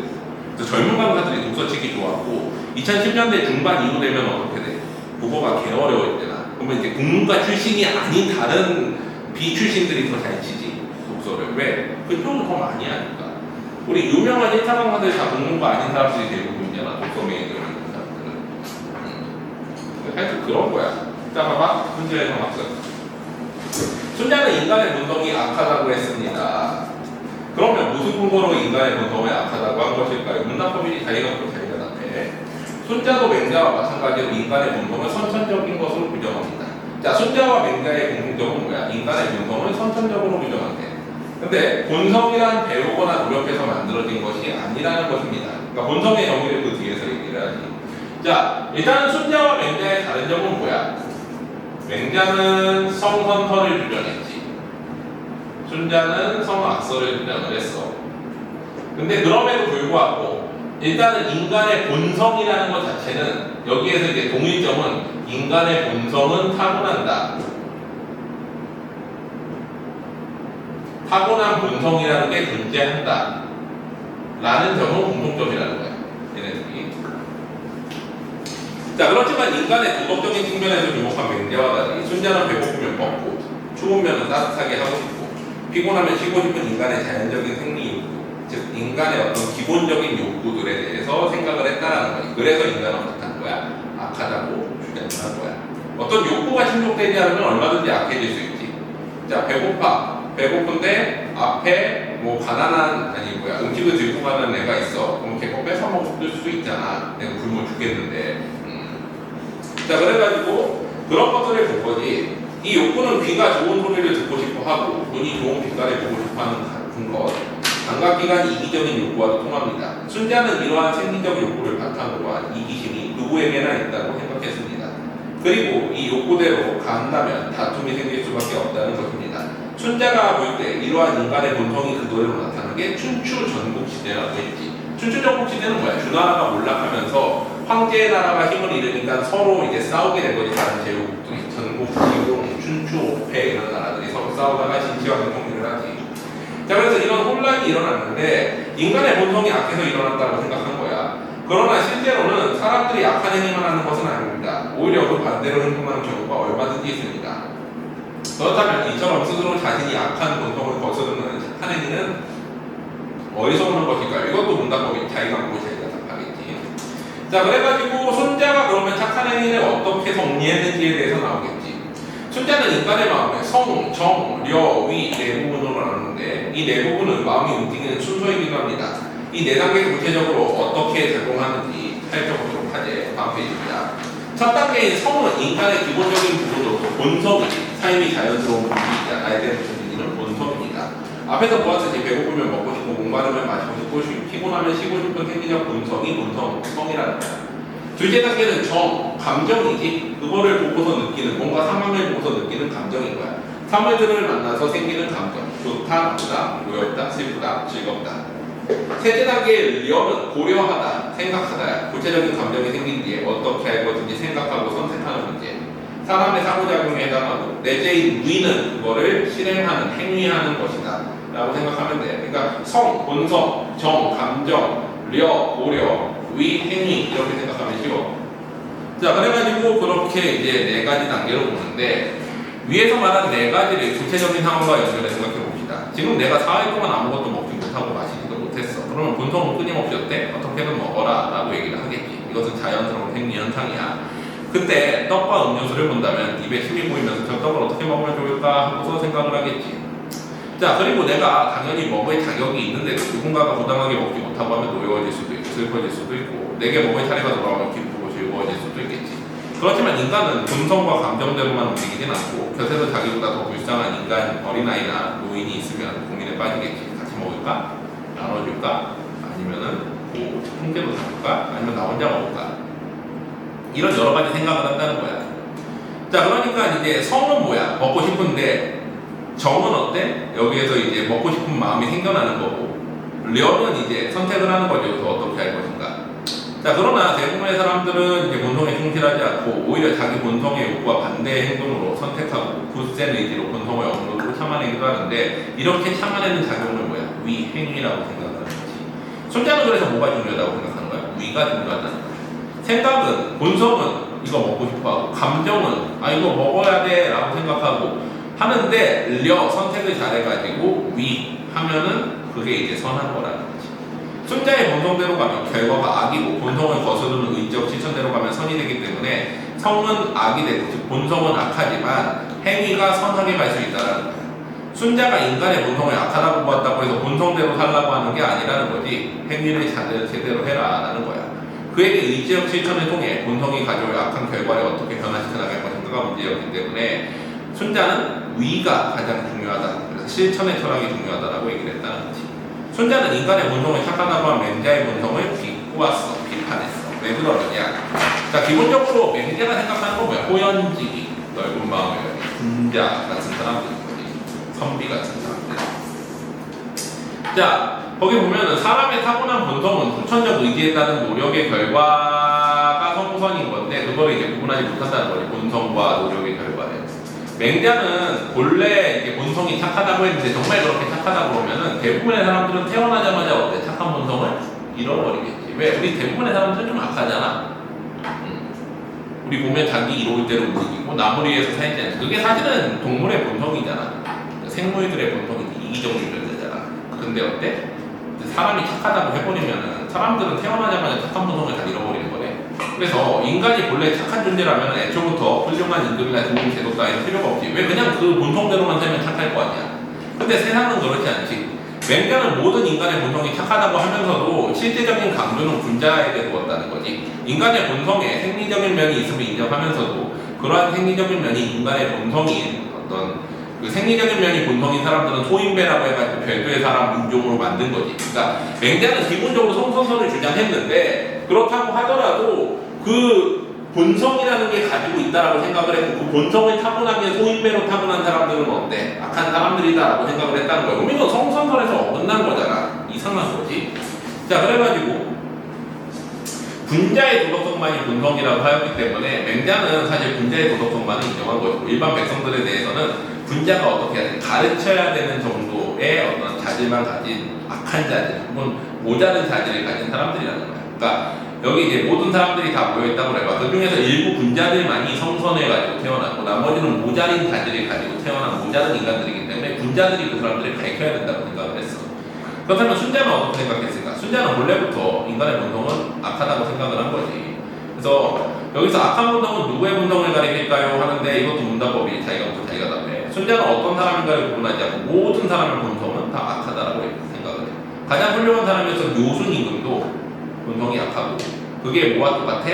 그래서 젊은 강사들이 독서 치기 좋았고 2010년대 중반 이후 되면 어떻게 돼? 국어가 개 어려울 때나 그러면 이제 국문과 출신이 아닌 다른 비출신들이 더 잘 치지 독서를. 왜? 그 효는 더 많이 하니까. 우리 유명한 1차 강사들 다 국문과 아닌 사람들이 대부분이잖아. 독서 메인으로 있는 사람들은. 하여튼 그런 거야. 자 봐봐. 문제의 정확성. 순자는 인간의 본성이 악하다고 했습니다. 그러면 무슨 근거로 인간의 본성이 악하다고 한 것일까요? 문답법이 자기가 또 자기가 답해. 순자도 맹자와 마찬가지로 인간의 본성을 선천적인 것으로 규정합니다. 자, 순자와 맹자의 공통점은 뭐야? 인간의 본성을 선천적으로 규정한대. 근데 본성이란 배우거나 노력해서 만들어진 것이 아니라는 것입니다. 그러니까 본성의 정의를 그 뒤에서 얘기를 하지. 자, 일단은 순자와 맹자의 다른 점은 뭐야? 맹자는 성선설을 규정했지. 순자는 성악설을 주장을 했어. 근데 그럼에도 불구하고 일단은 인간의 본성이라는 것 자체는 여기에서 이제 동일점은 인간의 본성은 타고난다. 타고난 본성이라는 게 존재한다. 라는 점은 공통점이라는 거야. 얘네들이. 자, 그렇지만 인간의 도덕적인 측면에서 주목한 맹자와 달리 순자는 배고프면 먹고 추우면 따뜻하게 하고 싶고 피곤하면 쉬고 싶은 인간의 자연적인 생리 욕구, 즉 인간의 어떤 기본적인 욕구들에 대해서 생각을 했다라는 거지. 그래서 인간은 어떻게 한 거야? 악하다고 주장한 거야. 어떤 욕구가 충족되지 않으면 얼마든지 악해질 수 있지. 자, 배고파. 배고픈데 앞에 뭐 가난한 아니 뭐야 음식을 들고 가는 애가 있어. 그럼 걔거 뺏어 먹을 수 있잖아. 내가 굶어 죽겠는데. 자, 그래가지고 그런 것들을 본 거지. 이 욕구는 귀가 좋은 소리를 듣고 싶어 하고 눈이 좋은 빛깔을 보고 싶어 하는 같은 것. 감각기관이 이기적인 욕구와도 통합니다. 순자는 이러한 생리적 욕구를 바탕으로 한 이기심이 누구에게나 있다고 생각했습니다. 그리고 이 욕구대로 간다면 다툼이 생길 수밖에 없다는 것입니다. 순자가 볼 때 이러한 인간의 본성이 그대로 나타나는 게 춘추 전국시대라고 했지. 춘추 전국시대는 뭐야? 주나라가 몰락하면서 황제의 나라가 힘을 잃으니까 서로 이제 싸우게 된 거지. 다른 제국들이 전국, 기용, 춘추, 옥패 이런 나라들이 서로 싸우다가 진치왕이 통일을 하지. 자, 그래서 이런 혼란이 일어났는데 인간의 본성이 악해서 일어났다고 생각한 거야. 그러나 실제로는 사람들이 악한 행위만 하는 것은 아닙니다. 오히려 그 반대로 행동하는 경우가 얼마든지 있습니다. 그렇다면 이처럼 스스로 자신이 악한 본성을 거스르는 착한 행위는 어디서 오는 것일까요? 이것도 문답법이 자기가 보고 자기가 답하겠지. 자, 그래가지고 순자가 그러면 착한 행위를 어떻게 정리했는지에 대해서 나오겠지. 순자는 인간의 마음에 성, 정, 려, 위 네 부분으로 나누는데 이 네 부분은 마음이 움직이는 순서이기도 합니다. 이 네 단계 구체적으로 어떻게 작용하는지 살펴보도록 하지. 다음 페이지입니다. 첫 단계인 성은 인간의 기본적인 부분으로서 본성이지. 삶이 자연스러운 부분이자 나에 대한 부분이는 본성입니다. 앞에서 보았듯이 배고프면 먹고 싶고 목마르면 마시고 싶고 피곤하면 쉬고 싶은 생리적 본성이 본성이라는 거야. 둘째 단계는 정, 감정이지. 그거를 보고서 느끼는, 뭔가 상황을 보고서 느끼는 감정인 거야. 사물들을 만나서 생기는 감정. 좋다, 나쁘다, 모였다, 슬프다, 즐겁다. 셋째 단계의 려는 고려하다, 생각하다. 구체적인 감정이 생긴 뒤에 어떻게 할 것인지 생각하고 선택하는 문제. 사람의 상호작용에 해당하고. 넷째인 위는 그거를 실행하는, 행위하는 것이다 라고 생각하면 돼. 그러니까 성, 본성, 정, 감정, 려, 고려, 위, 행위 이렇게 생각하면 쉬워. 자, 그래가지고 그렇게 이제 네 가지 단계로 보는데 위에서 말한 네 가지를 구체적인 상황과 연결해 생각해 봅시다. 지금 내가 4일 동안 아무것도 먹지 못하고 마시지도 못했어. 그러면 본성은 끊임없이 어때? 어떻게든 먹어라 라고 얘기를 하겠지. 이것은 자연스러운 생리 현상이야. 그때 떡과 음료수를 본다면 입에 침이 보이면서 저 떡을 어떻게 먹으면 좋을까 하고서 생각을 하겠지. 자, 그리고 내가 당연히 먹을 자격이 있는데도 누군가가 부당하게 먹지 못하고 하면 노여워질 수도 있고 슬퍼질 수도 있고 내게 먹을 차례가 돌아오면 기쁘고 즐거워질 수도 있겠지. 그렇지만 인간은 본성과 감정대로만 움직이진 않고 곁에서 자기보다 더 불쌍한 인간, 어린아이나 노인이 있으면 고민에 빠지겠지. 같이 먹을까? 나눠줄까? 아니면은 뭐 통째로 사줄까? 아니면 나 혼자 먹을까? 이런 여러 가지 생각을 한다는 거야. 자, 그러니까 이제 성은 뭐야? 먹고 싶은데 정은 어때? 여기에서 이제 먹고 싶은 마음이 생겨나는 거고 려는 이제 선택을 하는 거죠. 그래서 어떻게 할 것인가. 자, 그러나 대부분의 사람들은 이제 본성에 충실하지 않고 오히려 자기 본성의 욕구와 반대의 행동으로 선택하고 굳센 의지로 본성을 억누르고 참아내기도 하는데 이렇게 참아내는 작용을 뭐야? 위, 행위라고 생각하는 거지. 손자는 그래서 뭐가 중요하다고 생각하는 거야? 위가 중요하다는 거야. 생각은, 본성은 이거 먹고 싶어하고 감정은 이거 먹어야 돼 라고 생각하고 하는데 선택을 잘해가지고 위 하면은 그게 이제 선한 거라는 거지. 손자의 본성대로 가면 결과가 악이고 본성을 거스르는 의지적 실천대로 가면 선이 되기 때문에 성은 악이 되고 즉 본성은 악하지만 행위가 선하게 갈 수 있다는 거야. 순자가 인간의 본성을 악하다고 보았다고 해서 본성대로 살라고 하는 게 아니라는 거지. 행위를 제대로 해라 라는 거야. 그에게 의지적 실천을 통해 본성이 가져올 악한 결과를 어떻게 변화시켜 나갈 것인가가 문제였기 때문에 순자는 위가 가장 중요하다. 그래서 실천의 철학이 중요하다라고 얘기를 했다는 거지. 순자는 인간의 본성을 착하다고 한 맹자의 본성을 비꼬았어, 비판했어. 왜 그러느냐? 자, 기본적으로 맹자가 생각하는 건 뭐야? 호연지기, 넓은 마음의 분자 같은 사람들인 거지. 선비 같은 사람들. 자, 거기 보면은 사람의 타고난 본성은 후천적 의지에 따른 노력의 결과가 성선인 건데 그걸 이제 구분하지 못한다는 거지. 본성과 노력의 결과를. 맹자는 본래 이게 본성이 착하다고 했는데 정말 그렇게 착하다고 그러면은 대부분의 사람들은 태어나자마자 어때? 착한 본성을 잃어버리겠지. 왜? 우리 대부분의 사람들은 좀 악하잖아. 우리 보면 자기 이로울 대로 움직이고 나무리 위에서 살지 않지. 그게 사실은 동물의 본성이잖아. 생물들의 본성이 이기적유전자잖아. 근데 어때? 사람이 착하다고 해버리면은 사람들은 태어나자마자 착한 본성을 다 잃어버리는 거래. 그래서 인간이 본래 착한 존재라면 애초부터 훌륭한 인들이나 좋은 제도 따위는 필요가 없지. 왜? 그냥 그 본성대로만 살면 착할 거 아니야. 근데 세상은 그렇지 않지. 맹자는 모든 인간의 본성이 착하다고 하면서도 실제적인 강조는 분자에게 두었다는 거지. 인간의 본성에 생리적인 면이 있음을 인정하면서도 그러한 생리적인 면이 인간의 본성인 어떤 그 생리적인 면이 본성인 사람들은 소인배라고 해가지고 별도의 사람 인종으로 만든 거지. 그러니까 맹자는 기본적으로 성선설을 주장했는데 그렇다고 하더라도 그 본성이라는 게 가지고 있다라고 생각을 했고 그 본성을 타고나게 소인배로 타고난 사람들은 어때? 악한 사람들이다라고 생각을 했다는 거야. 그럼 이건 성선설에서 어긋난 거잖아. 이상한 거지. 자, 그래가지고 분자의 도덕성만이 본성이라고 하였기 때문에 맹자는 사실 분자의 도덕성만을 인정한 것이고 일반 백성들에 대해서는 분자가 어떻게 가르쳐야 되는 정도의 어떤 자질만 가진 악한 자질 혹은 모자른 자질을 가진 사람들이라는 거야. 그러니까 여기 이제 모든 사람들이 다 모여있다고 해봐. 그 중에서 일부 분자들만이 성선을 가지고 태어났고 나머지는 모자린 자질을 가지고 태어난 모자른 인간들이기 때문에 분자들이 그 사람들을 가르쳐야 된다고 생각을 했어. 그렇다면 순자는 어떻게 생각했을까? 순자는 원래부터 인간의 본성은 악하다고 생각을 한 거지. 그래서 여기서 악한 본성은 누구의 본성을 가리킬까요? 하는데 이것도 문답법이 자기가 묻고 자기가 답해. 순자는 어떤 사람인가를 구분하지 않고 모든 사람의 본성은 다 악하다라고 생각을 해. 가장 훌륭한 사람이어서 요순 임금도 본성이 악하고 그게 뭐와 똑같아?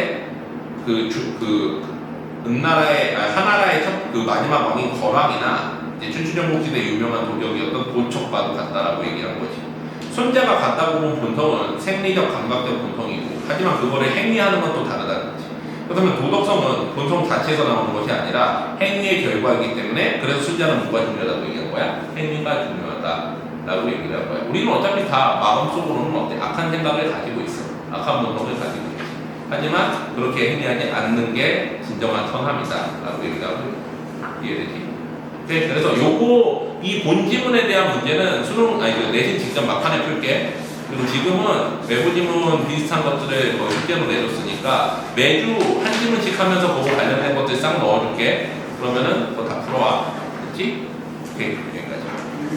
은나라의 하나라의 그 마지막 왕인 거랑이나 춘추전국시대 유명한 도적이었던 고척과도 같다라고 얘기한 거지. 손자가 같다고 본 본성은 생리적 감각적 본성이고 하지만 그거를 행위하는 건 또 다르다는 거지. 그렇다면 도덕성은 본성 자체에서 나오는 것이 아니라 행위의 결과이기 때문에 그래서 손자는 뭐가 중요하다고 얘기한 거야? 행위가 중요하다라고 얘기를 한 거야. 우리는 어차피 다 마음속으로는 어때? 악한 생각을 가지고 있어. 악한 본성을 가지고 있어. 하지만 그렇게 행위하지 않는 게 진정한 선함이다라고 얘기를 하고 이해되지? 네, 그래서 이 본지문에 대한 문제는 내신 직접 막판에 풀게. 그리고 지금은 외부 지문 비슷한 것들을 거의 숙제로 내줬으니까 매주 한 지문씩 하면서 그거 관련된 것들 싹 넣어줄게. 그러면은 그거 다 풀어와. 그렇지? 오케이.